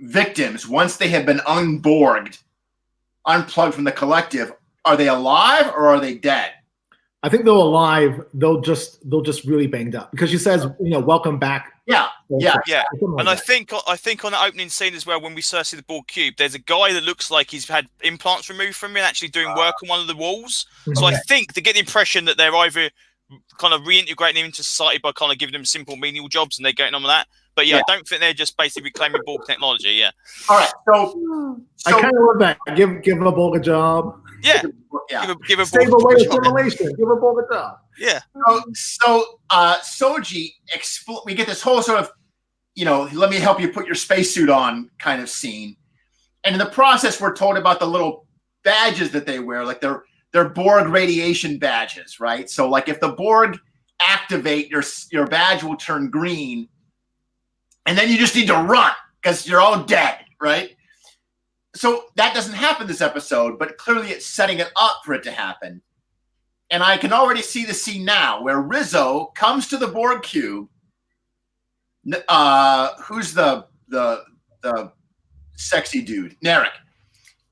[SPEAKER 1] victims, once they have been unborged, unplugged from the collective, are they alive or are they dead?
[SPEAKER 2] I think they're alive. They'll just really banged up because she says, welcome back.
[SPEAKER 1] Yeah.
[SPEAKER 3] And I think on the opening scene as well, when we first see the Borg cube, there's a guy that looks like he's had implants removed from him and actually doing work on one of the walls. So I think they get the impression that they're either kind of reintegrating him into society by kind of giving them simple menial jobs and they're getting on with that. But I don't think they're just basically reclaiming Borg technology. Yeah.
[SPEAKER 1] All right. So
[SPEAKER 2] I kind of love that. Give a Borg a job.
[SPEAKER 3] Yeah. Give a
[SPEAKER 2] Save away assimilation. Give a Borg a job.
[SPEAKER 3] Yeah.
[SPEAKER 1] So Soji, we get this whole sort of, let me help you put your spacesuit on kind of scene. And in the process, we're told about the little badges that they wear, like they're Borg radiation badges, right? So like if the Borg activate, your badge will turn green, and then you just need to run because you're all dead, right? So that doesn't happen this episode, but clearly it's setting it up for it to happen. And I can already see the scene now where Rizzo comes to the Borg cube. Who's the sexy dude? Narek.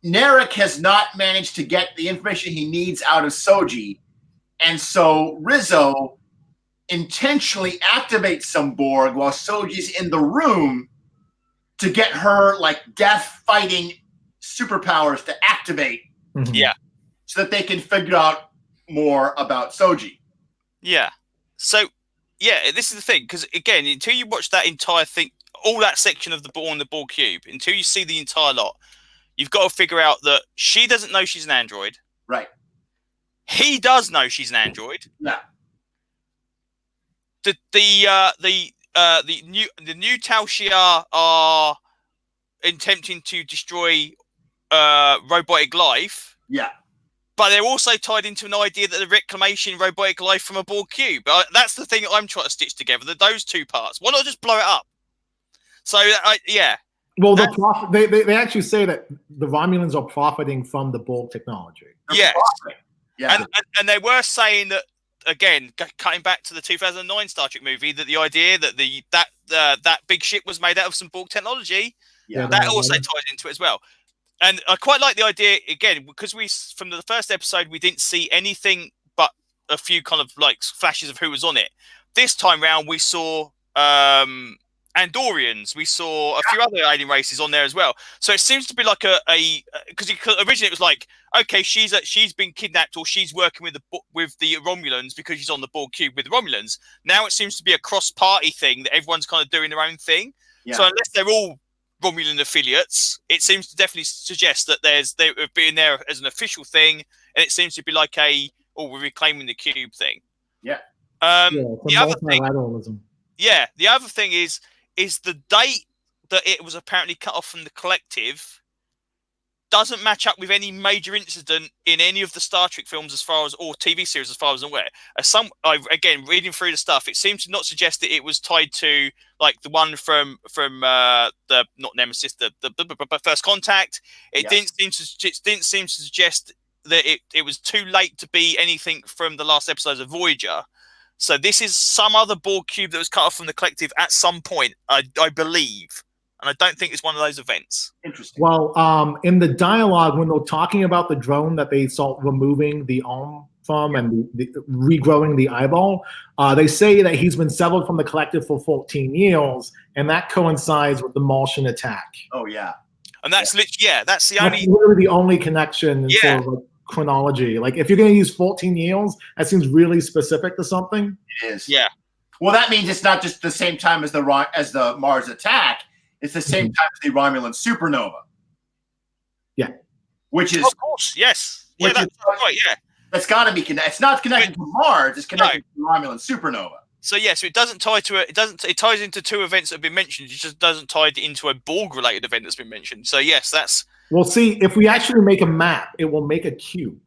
[SPEAKER 1] Narek has not managed to get the information he needs out of Soji. And so Rizzo intentionally activates some Borg while Soji's in the room to get her like death fighting superpowers to activate.
[SPEAKER 2] Mhm.
[SPEAKER 3] Yeah.
[SPEAKER 1] So that they can figure out more about Soji.
[SPEAKER 3] Yeah. So, yeah, this is the thing, because again, until you watch that entire thing, all that section of the Borg cube, until you see the entire lot, you've got to figure out that she doesn't know she's an android.
[SPEAKER 1] Right.
[SPEAKER 3] He does know she's an android.
[SPEAKER 1] Yeah.
[SPEAKER 3] The new Tal Shiar are attempting to destroy robotic life.
[SPEAKER 1] Yeah.
[SPEAKER 3] But they're also tied into an idea that the reclamation robotic life from a Borg cube. That's the thing that I'm trying to stitch together. Those two parts. Why not just blow it up? So yeah.
[SPEAKER 2] Well, they actually say that the Romulans are profiting from the Borg technology.
[SPEAKER 3] Yes.
[SPEAKER 1] Yeah.
[SPEAKER 3] And they were saying that, again, cutting back to the 2009 Star Trek movie, that the idea that that big ship was made out of some Borg technology, that also ties into it as well. And I quite like the idea, again, because from the first episode, we didn't see anything but a few kind of like flashes of who was on it. This time round, we saw Andorians. We saw a few other alien races on there as well. So it seems to be like because originally it was like, okay, she's been kidnapped or she's working with the Romulans because she's on the Borg cube with the Romulans. Now it seems to be a cross-party thing that everyone's kind of doing their own thing. Yeah. So unless they're all Romulan affiliates, it seems to definitely suggest that they've been there as an official thing, and it seems to be like we're reclaiming the cube thing.
[SPEAKER 1] Yeah.
[SPEAKER 3] The other thing is the date that it was apparently cut off from the collective doesn't match up with any major incident in any of the Star Trek films or TV series as far as I'm aware. Again, reading through the stuff, it seems to not suggest that it was tied to like the one from the not Nemesis, the First Contact. It didn't seem to suggest that it was too late to be anything from the last episodes of Voyager. So this is some other Borg cube that was cut off from the collective at some point, I believe. And I don't think it's one of those events.
[SPEAKER 1] Interesting.
[SPEAKER 2] Well, in the dialogue, when they're talking about the drone that they saw removing the arm from and the regrowing the eyeball, they say that he's been severed from the collective for 14 years, and that coincides with the Martian attack.
[SPEAKER 1] Oh, yeah.
[SPEAKER 3] And that's literally, that's
[SPEAKER 2] literally the only connection in sort of like chronology. Like, if you're going to use 14 years, that seems really specific to something.
[SPEAKER 1] It is.
[SPEAKER 3] Yeah.
[SPEAKER 1] Well, that means it's not just the same time as the Mars attack. It's the same time as the Romulan supernova.
[SPEAKER 2] Yeah.
[SPEAKER 1] Which is,
[SPEAKER 3] of course, yes. Yeah, that's right. Yeah.
[SPEAKER 1] That's got to be connected. It's not connected to Mars. It's connected to the Romulan supernova.
[SPEAKER 3] So yes, it doesn't tie to it. It ties into two events that have been mentioned. It just doesn't tie into a Borg-related event that's been mentioned. So yes, that's.
[SPEAKER 2] We'll see. If we actually make a map, it will make a cube.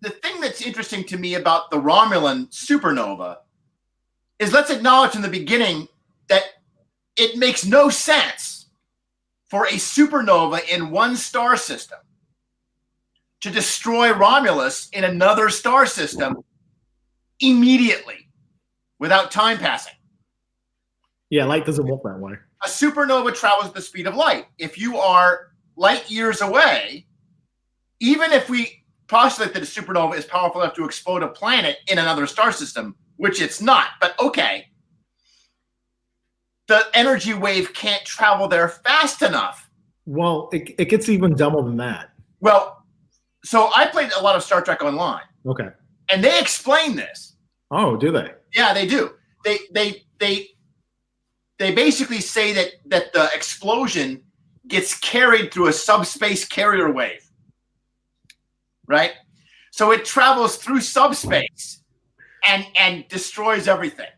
[SPEAKER 1] The thing that's interesting to me about the Romulan supernova is, let's acknowledge in the beginning that it makes no sense for a supernova in one star system to destroy Romulus in another star system immediately without time passing.
[SPEAKER 2] Yeah, light doesn't work that way.
[SPEAKER 1] A supernova travels at the speed of light. If you are light years away, even if we postulate that a supernova is powerful enough to explode a planet in another star system, which it's not, but okay, the energy wave can't travel there fast enough.
[SPEAKER 2] Well, it gets even dumber than that.
[SPEAKER 1] Well, so I played a lot of Star Trek Online.
[SPEAKER 2] Okay.
[SPEAKER 1] And they explain this.
[SPEAKER 2] Oh, do they?
[SPEAKER 1] Yeah, they do. They basically say that the explosion gets carried through a subspace carrier wave. Right? So it travels through subspace and destroys everything.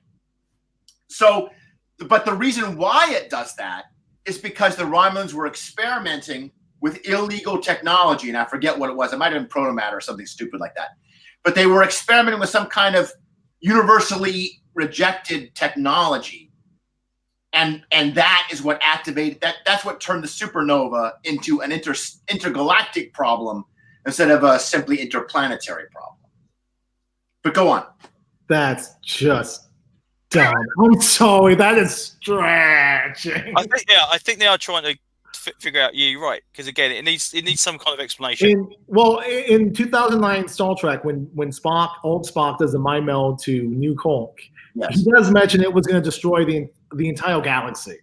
[SPEAKER 1] So, but the reason why it does that is because the Romulans were experimenting with illegal technology, and I forget what it was. It might have been protomatter or something stupid like that. But they were experimenting with some kind of universally rejected technology. And that is what activated that's what turned the supernova into an intergalactic problem instead of a simply interplanetary problem. But go on.
[SPEAKER 2] That's just dumb. I'm sorry, that is stretching.
[SPEAKER 3] I think they are trying to figure out. Yeah, you're right. Because again, it needs some kind of explanation.
[SPEAKER 2] In 2009 Star Trek, when old Spock does the mind meld to New Hulk,
[SPEAKER 1] yes.
[SPEAKER 2] he does mention it was going to destroy the entire galaxy.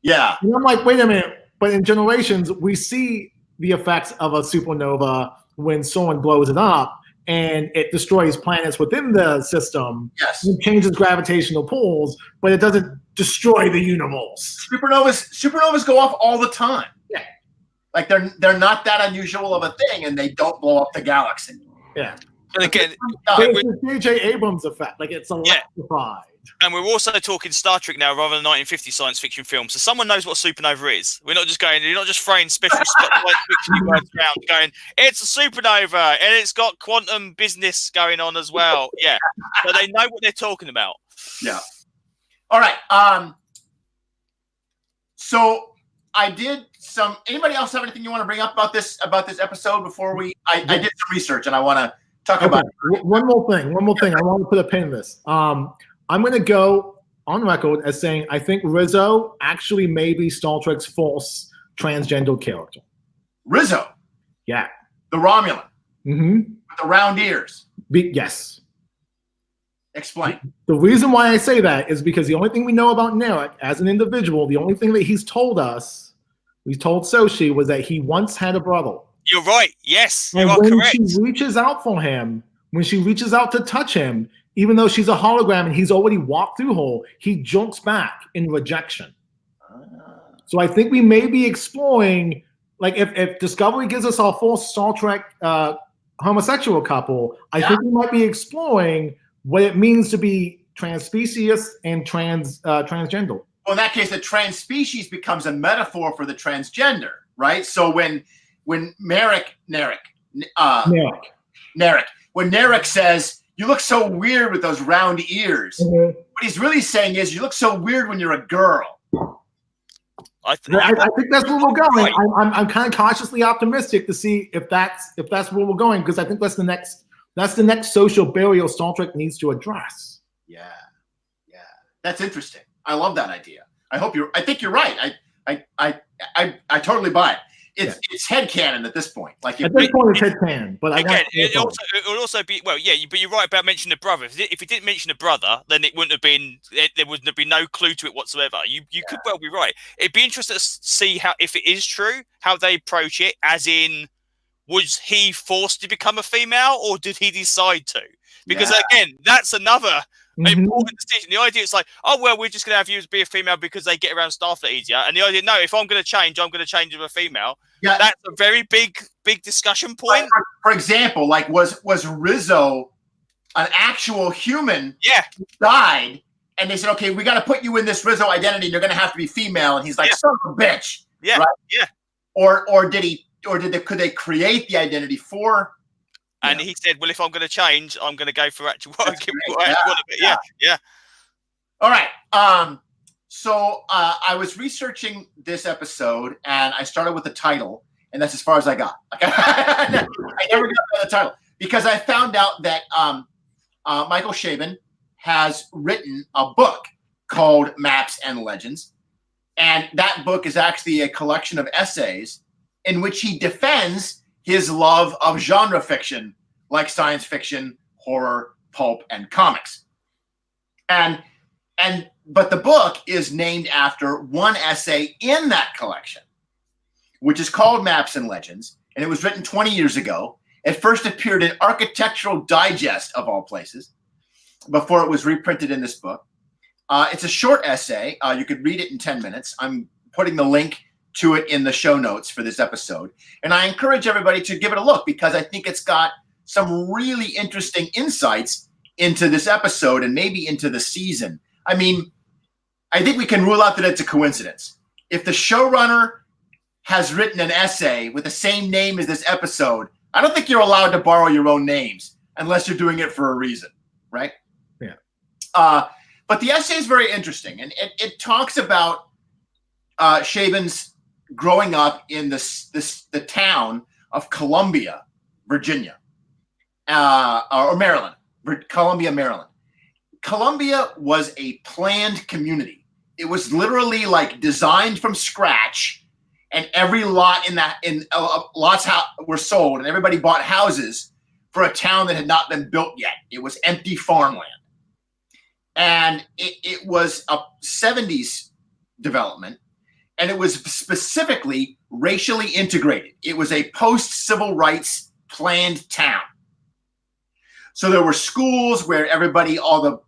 [SPEAKER 1] Yeah.
[SPEAKER 2] And I'm like, wait a minute. But in Generations, we see the effects of a supernova when someone blows it up and it destroys planets within the system.
[SPEAKER 1] Yes.
[SPEAKER 2] It changes gravitational pulls, but it doesn't destroy the universe.
[SPEAKER 1] Supernovas go off all the time.
[SPEAKER 2] Yeah.
[SPEAKER 1] Like they're not that unusual of a thing, and they don't blow up the galaxy.
[SPEAKER 2] Yeah.
[SPEAKER 3] And again,
[SPEAKER 2] it's the J.J. Abrams effect. Like it's electrified.
[SPEAKER 3] And we're also talking Star Trek now rather than 1950 science fiction films. So someone knows what a supernova is. You're not just throwing special science fiction words around going, it's a supernova and it's got quantum business going on as well. Yeah. So they know what they're talking about.
[SPEAKER 1] Yeah. All right. So I did anybody else have anything you want to bring up about this episode before I did some research and I want to talk about it.
[SPEAKER 2] One more thing. I want to put a pin in this. I'm going to go on record as saying I think Rizzo actually may be Star Trek's false transgender character.
[SPEAKER 1] Rizzo?
[SPEAKER 2] Yeah.
[SPEAKER 1] The Romulan?
[SPEAKER 2] Mm-hmm.
[SPEAKER 1] With the round ears?
[SPEAKER 2] Yes.
[SPEAKER 1] Explain.
[SPEAKER 2] The reason why I say that is because the only thing we know about Narek as an individual, the only thing that he's told us, we told Soshi, was that he once had a brother.
[SPEAKER 3] You're right. Yes,
[SPEAKER 2] and
[SPEAKER 3] you are
[SPEAKER 2] when
[SPEAKER 3] correct.
[SPEAKER 2] She reaches out for him, when she reaches out to touch him, even though she's a hologram and he's already walked through her, he jumps back in rejection. So I think we may be exploring, like if Discovery gives us our full Star Trek homosexual couple, I think we might be exploring what it means to be transspecies and transgender.
[SPEAKER 1] Well, in that case, the transspecies becomes a metaphor for the transgender, right? So when Narek, when Narek says, "You look so weird with those round ears," what he's really saying is, "You look so weird when you're a girl."
[SPEAKER 2] I think that's where we're going. I'm kind of cautiously optimistic to see if that's where we're going, because I think that's the next social barrier Star Trek needs to address.
[SPEAKER 1] Yeah, that's interesting. I love that idea. I think you're right. I totally buy it. It's headcanon at this point. Like
[SPEAKER 2] at this point, it's headcanon. But
[SPEAKER 3] again, it would also be but you're right about mentioning the brother. If it didn't mention the brother, then it wouldn't have been. There wouldn't have been no clue to it whatsoever. You could well be right. It'd be interesting to see if it is true, how they approach it. As in, was he forced to become a female, or did he decide to? Because again, that's another important decision. The idea is like, oh well, we're just going to have you be a female because they get around Starfleet easier. And the idea, no, if I'm going to change to a female. Yeah, that's a very big discussion point.
[SPEAKER 1] For example, like was Rizzo an actual human?
[SPEAKER 3] Yeah,
[SPEAKER 1] who died, and they said, okay, we got to put you in this Rizzo identity. And you're going to have to be female, and he's like, son of a bitch.
[SPEAKER 3] Yeah,
[SPEAKER 1] right?
[SPEAKER 3] Yeah.
[SPEAKER 1] Could they create the identity for?
[SPEAKER 3] And he said, well, if I'm going to change, I'm going to go for actual. Yeah.
[SPEAKER 1] All right. So I was researching this episode, and I started with the title, and that's as far as I got. I never got to the title because I found out that Michael Chabon has written a book called Maps and Legends, and that book is actually a collection of essays in which he defends his love of genre fiction, like science fiction, horror, pulp, and comics. But the book is named after one essay in that collection, which is called Maps and Legends, and it was written 20 years ago. It first appeared in Architectural Digest, of all places, before it was reprinted in this book. It's a short essay. You could read it in 10 minutes. I'm putting the link to it in the show notes for this episode. And I encourage everybody to give it a look because I think it's got some really interesting insights into this episode and maybe into the season. I mean, I think we can rule out that it's a coincidence. If the showrunner has written an essay with the same name as this episode, I don't think you're allowed to borrow your own names unless you're doing it for a reason, right?
[SPEAKER 2] Yeah.
[SPEAKER 1] But the essay is very interesting, and it talks about Chabon's growing up in the town of Columbia, Virginia, or Maryland, Columbia, Maryland. Columbia was a planned community. It was literally like designed from scratch, and every lot lots were sold, and everybody bought houses for a town that had not been built yet. It was empty farmland, and it was a 70s development, and it was specifically racially integrated. It was a post-civil rights planned town. So there were schools where everybody, where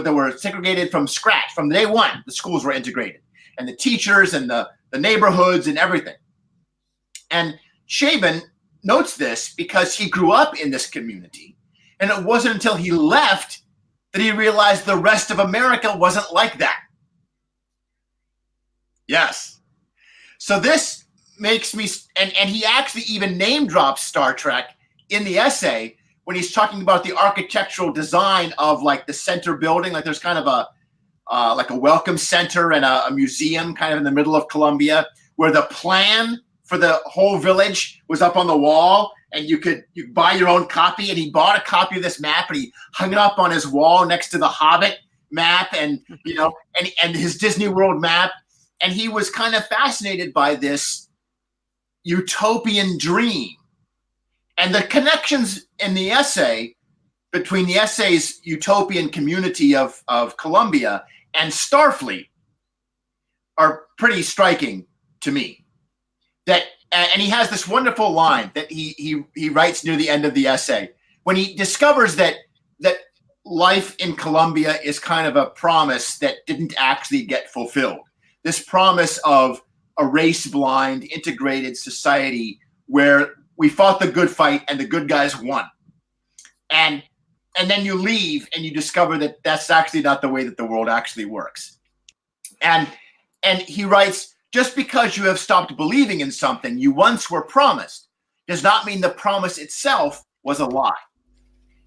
[SPEAKER 1] they were segregated from scratch. From day one, the schools were integrated, and the teachers and the neighborhoods and everything. And Chabon notes this because he grew up in this community, and it wasn't until he left that he realized the rest of America wasn't like that. Yes. So this makes me, and he actually even name drops Star Trek in the essay when he's talking about the architectural design of like the center building. Like there's kind of like a welcome center and a museum kind of in the middle of Columbia, where the plan for the whole village was up on the wall, and you buy your own copy. And he bought a copy of this map, and he hung it up on his wall next to the Hobbit map, and and his Disney World map. And he was kind of fascinated by this utopian dream. And the connections in the essay between the essay's utopian community of Columbia and Starfleet are pretty striking to me. And he has this wonderful line that he writes near the end of the essay when he discovers that life in Columbia is kind of a promise that didn't actually get fulfilled. This promise of a race-blind, integrated society where we fought the good fight and the good guys won. And then you leave and you discover that that's actually not the way that the world actually works. And he writes, just because you have stopped believing in something you once were promised does not mean the promise itself was a lie.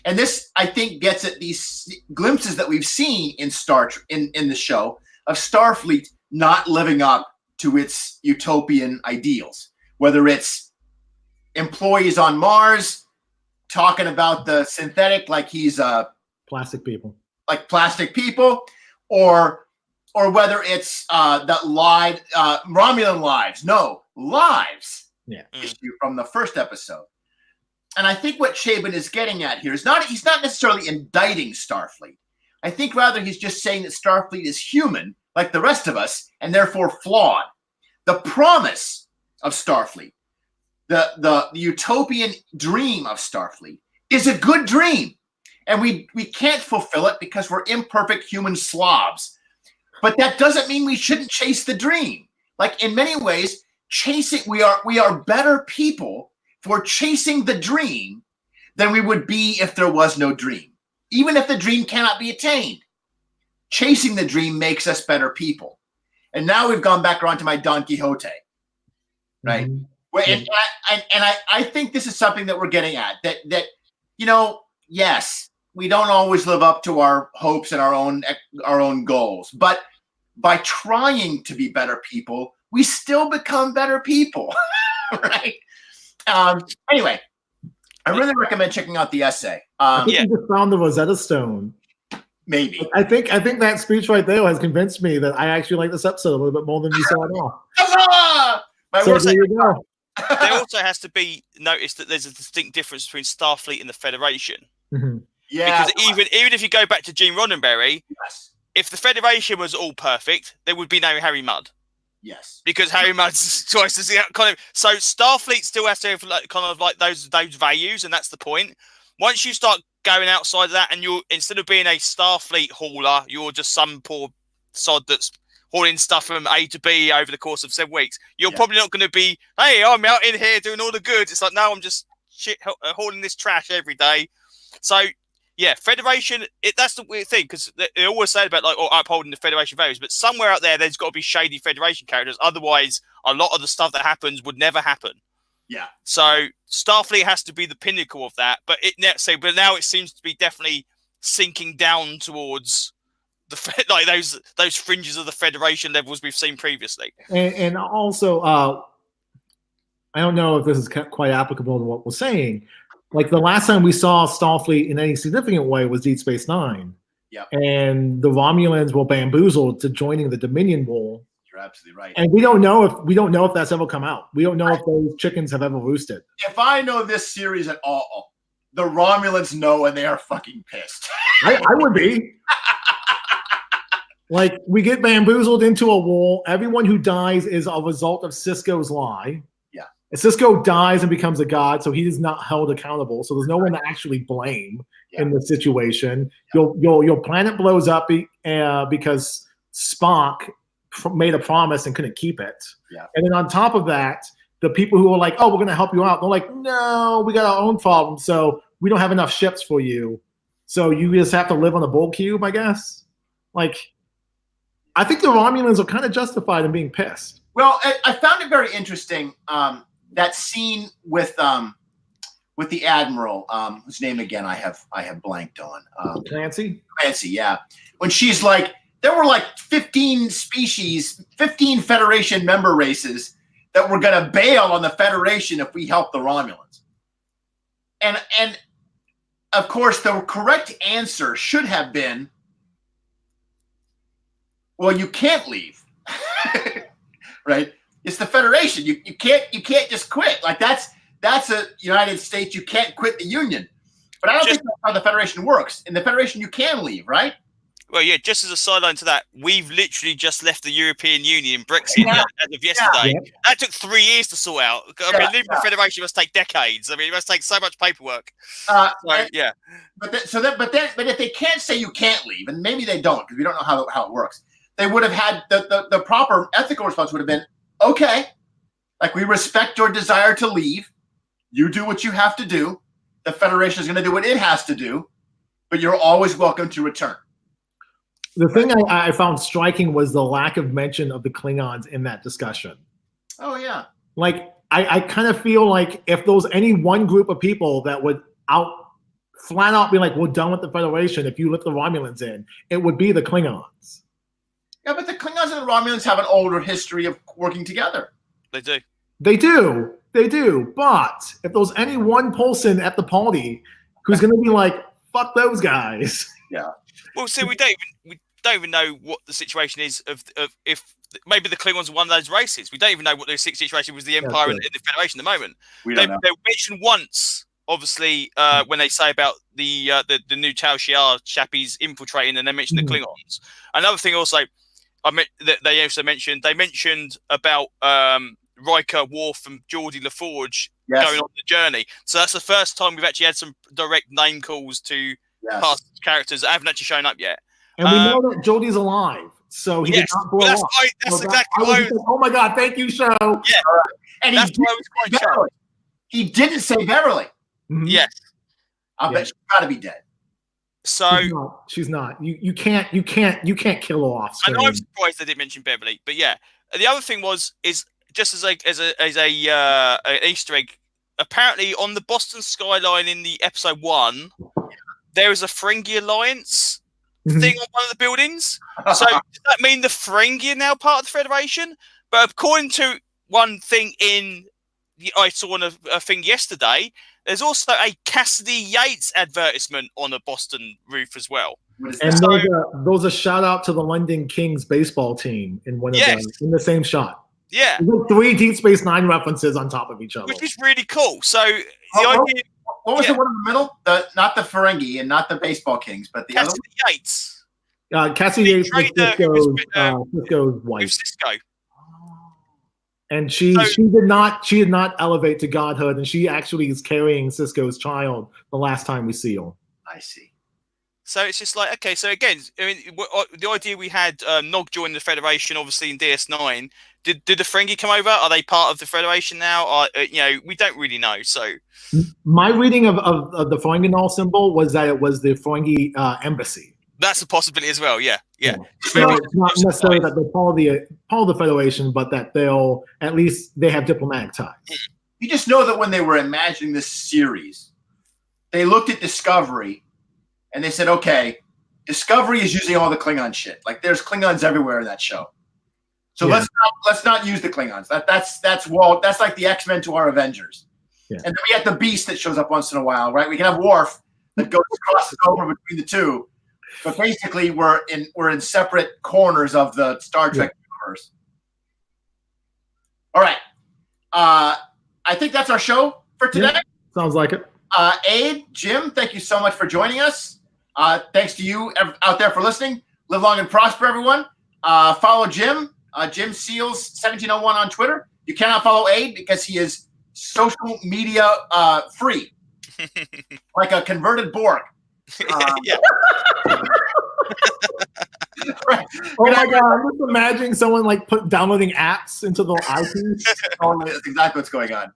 [SPEAKER 1] And this, I think, gets at these glimpses that we've seen in the show of Starfleet not living up to its utopian ideals, whether it's employees on Mars talking about the synthetic like he's
[SPEAKER 2] plastic people,
[SPEAKER 1] or whether it's that lied Romulan lives issue from the first episode. And I think what Chabon is getting at here is he's not necessarily indicting Starfleet. I think rather he's just saying that Starfleet is human like the rest of us and therefore flawed. The promise of Starfleet, the utopian dream of Starfleet is a good dream, and we can't fulfill it because we're imperfect human slobs. But that doesn't mean we shouldn't chase the dream. Like in many ways, we are better people for chasing the dream than we would be if there was no dream. Even if the dream cannot be attained, chasing the dream makes us better people. And now we've gone back around to my Don Quixote, right? Mm-hmm. I think this is something that we're getting at, that yes, we don't always live up to our hopes and our own goals, but by trying to be better people, we still become better people, right? Anyway, I really recommend checking out the essay.
[SPEAKER 2] I think you just found the Rosetta Stone.
[SPEAKER 1] Maybe.
[SPEAKER 2] I think that speech right there has convinced me that I actually like this episode a little bit more than you saw it all.
[SPEAKER 3] So there you go. There also has to be noticed that there's a distinct difference between Starfleet and the Federation.
[SPEAKER 2] Mm-hmm.
[SPEAKER 1] Yeah.
[SPEAKER 3] Because even if you go back to Gene Roddenberry, yes, if the Federation was all perfect, there would be no Harry Mudd.
[SPEAKER 1] Yes.
[SPEAKER 3] Because Harry Mudd's choices kind of, so Starfleet still has to have kind of like those values, and that's the point. Once you start going outside of that, and you're, instead of being a Starfleet hauler, you're just some poor sod that's hauling stuff from A to B over the course of 7 weeks. You're probably not going to be, hey, I'm out in here doing all the good. It's like, no, I'm just hauling this trash every day. So Yeah, Federation. That's the weird thing because they always say about upholding the Federation values, but somewhere out there's got to be shady Federation characters. Otherwise, a lot of the stuff that happens would never happen. Yeah. So Starfleet has to be the pinnacle of that, but now it seems to be definitely sinking down towards those fringes of the Federation levels we've seen previously.
[SPEAKER 2] And also, I don't know if this is quite applicable to what we're saying. Like the last time we saw Starfleet in any significant way was Deep Space Nine. Yeah. And the Romulans were bamboozled to joining the Dominion War.
[SPEAKER 1] You're absolutely right.
[SPEAKER 2] And we don't know if that's ever come out. We don't know if those chickens have ever roosted.
[SPEAKER 1] If I know this series at all, the Romulans know and they are fucking pissed.
[SPEAKER 2] I would be. Like, we get bamboozled into a war. Everyone who dies is a result of Sisko's lie. Yeah. And Sisko dies and becomes a god, so he is not held accountable. So there's no one to actually blame in the situation. Yeah. Your planet blows up because Spock made a promise and couldn't keep it. Yeah. And then on top of that, the people who are like, oh, we're going to help you out, they're like, no, we got our own problems, so we don't have enough ships for you. So you just have to live on a bull cube, I guess. Like, I think the Romulans are kind of justified in being pissed.
[SPEAKER 1] Well, I found it very interesting, that scene with the Admiral, whose name again I have blanked on.
[SPEAKER 2] Clancy?
[SPEAKER 1] Clancy, yeah. When she's like, there were like 15 species, 15 Federation member races that were going to bail on the Federation if we helped the Romulans. And of course, the correct answer should have been, well, you can't leave, right? It's the Federation. You can't just quit. Like that's a United States. You can't quit the Union. But I don't think that's how the Federation works. In the Federation, you can leave, right?
[SPEAKER 3] Well, yeah. Just as a sideline to that, we've literally just left the European Union, Brexit, as of yesterday. Yeah. That took 3 years to sort out. I mean, leaving the Federation must take decades. I mean, it must take so much paperwork. Yeah.
[SPEAKER 1] But if they can't say you can't leave, and maybe they don't because we don't know how it works. They would have had the proper ethical response would have been, okay, like we respect your desire to leave. You do what you have to do. The Federation is going to do what it has to do, but you're always welcome to return.
[SPEAKER 2] The thing I found striking was the lack of mention of the Klingons in that discussion.
[SPEAKER 1] Oh, yeah.
[SPEAKER 2] Like, I kind of feel like if there was any one group of people that would flat out be like, we're done with the Federation if you let the Romulans in, it would be the Klingons.
[SPEAKER 1] Yeah, but the Klingons and the Romulans have an older history of working together.
[SPEAKER 3] They do.
[SPEAKER 2] They do. But if there's any one person at the party who's going to be like, fuck those guys.
[SPEAKER 1] Yeah.
[SPEAKER 3] Well, see, we don't even know what the situation is of if maybe the Klingons are one of those races. We don't even know what the situation was the Empire and the Federation at the moment.
[SPEAKER 1] They
[SPEAKER 3] mentioned once, obviously, when they say about the new Tal Shiar chappies infiltrating, and they mentioned the Klingons. Another thing also, they mentioned about Riker, Worf, and Geordie LaForge going on the journey. So that's the first time we've actually had some direct name calls to past characters that haven't actually shown up yet.
[SPEAKER 2] And we know that Geordie's alive, so he did not blow up.
[SPEAKER 3] That's exactly what I was.
[SPEAKER 2] Oh my God! Thank you, show.
[SPEAKER 1] Yeah, and he didn't say Beverly.
[SPEAKER 2] Mm-hmm.
[SPEAKER 3] Yes,
[SPEAKER 1] I bet she's got to be dead.
[SPEAKER 2] So she's not. You can't kill her off.
[SPEAKER 3] I know I'm surprised they didn't mention Beverly, but yeah. The other thing is just as an Easter egg. Apparently, on the Boston skyline in the episode 1, there is a Ferengi Alliance thing on one of the buildings. So does that mean the Ferengi are now part of the Federation? But according to one thing I saw on a thing yesterday, there's also a Cassidy Yates advertisement on a Boston roof as well.
[SPEAKER 2] And those a shout out to the London Kings baseball team in one of them in the same shot.
[SPEAKER 3] Yeah,
[SPEAKER 2] 3 Deep Space Nine references on top of each other,
[SPEAKER 3] which is really cool. So the idea.
[SPEAKER 1] What was the one in the middle? Not the Ferengi and not the baseball Kings, but the
[SPEAKER 3] Cassidy
[SPEAKER 1] other
[SPEAKER 3] Yates.
[SPEAKER 2] Cassidy Yates was Sisko's wife.
[SPEAKER 3] Sisko.
[SPEAKER 2] And she did not elevate to godhood, and she actually is carrying Sisko's child the last time we see her.
[SPEAKER 1] I see.
[SPEAKER 3] So it's just like, okay, so again, I mean, the idea we had Nog join the Federation, obviously in DS9. Did the Ferengi come over? Are they part of the Federation now? We don't really know. So
[SPEAKER 2] my reading of the Ferengi symbol was that it was the Ferengi embassy.
[SPEAKER 3] That's a possibility as well. Yeah.
[SPEAKER 2] So it's not necessarily that they're part of the Federation, but that they have diplomatic ties.
[SPEAKER 1] You just know that when they were imagining this series, they looked at Discovery and they said, okay, Discovery is using all the Klingon shit. Like there's Klingons everywhere in that show. So let's not use the Klingons. That's like the X-Men to our Avengers. Yeah. And then we have the Beast that shows up once in a while, right? We can have Worf that crosses over between the two. But basically we're in separate corners of the Star Trek universe. All right. I think that's our show for today.
[SPEAKER 2] Yeah, sounds like it.
[SPEAKER 1] Ade, Jim, thank you so much for joining us. Thanks to you out there for listening. Live long and prosper, everyone. Follow Jim, Jim Seals 1701 on Twitter. You cannot follow Ade because he is social media free, like a converted Borg.
[SPEAKER 2] Right. Oh my God! I'm just imagining someone like downloading apps into the iTunes.
[SPEAKER 1] Oh, that's exactly what's going on.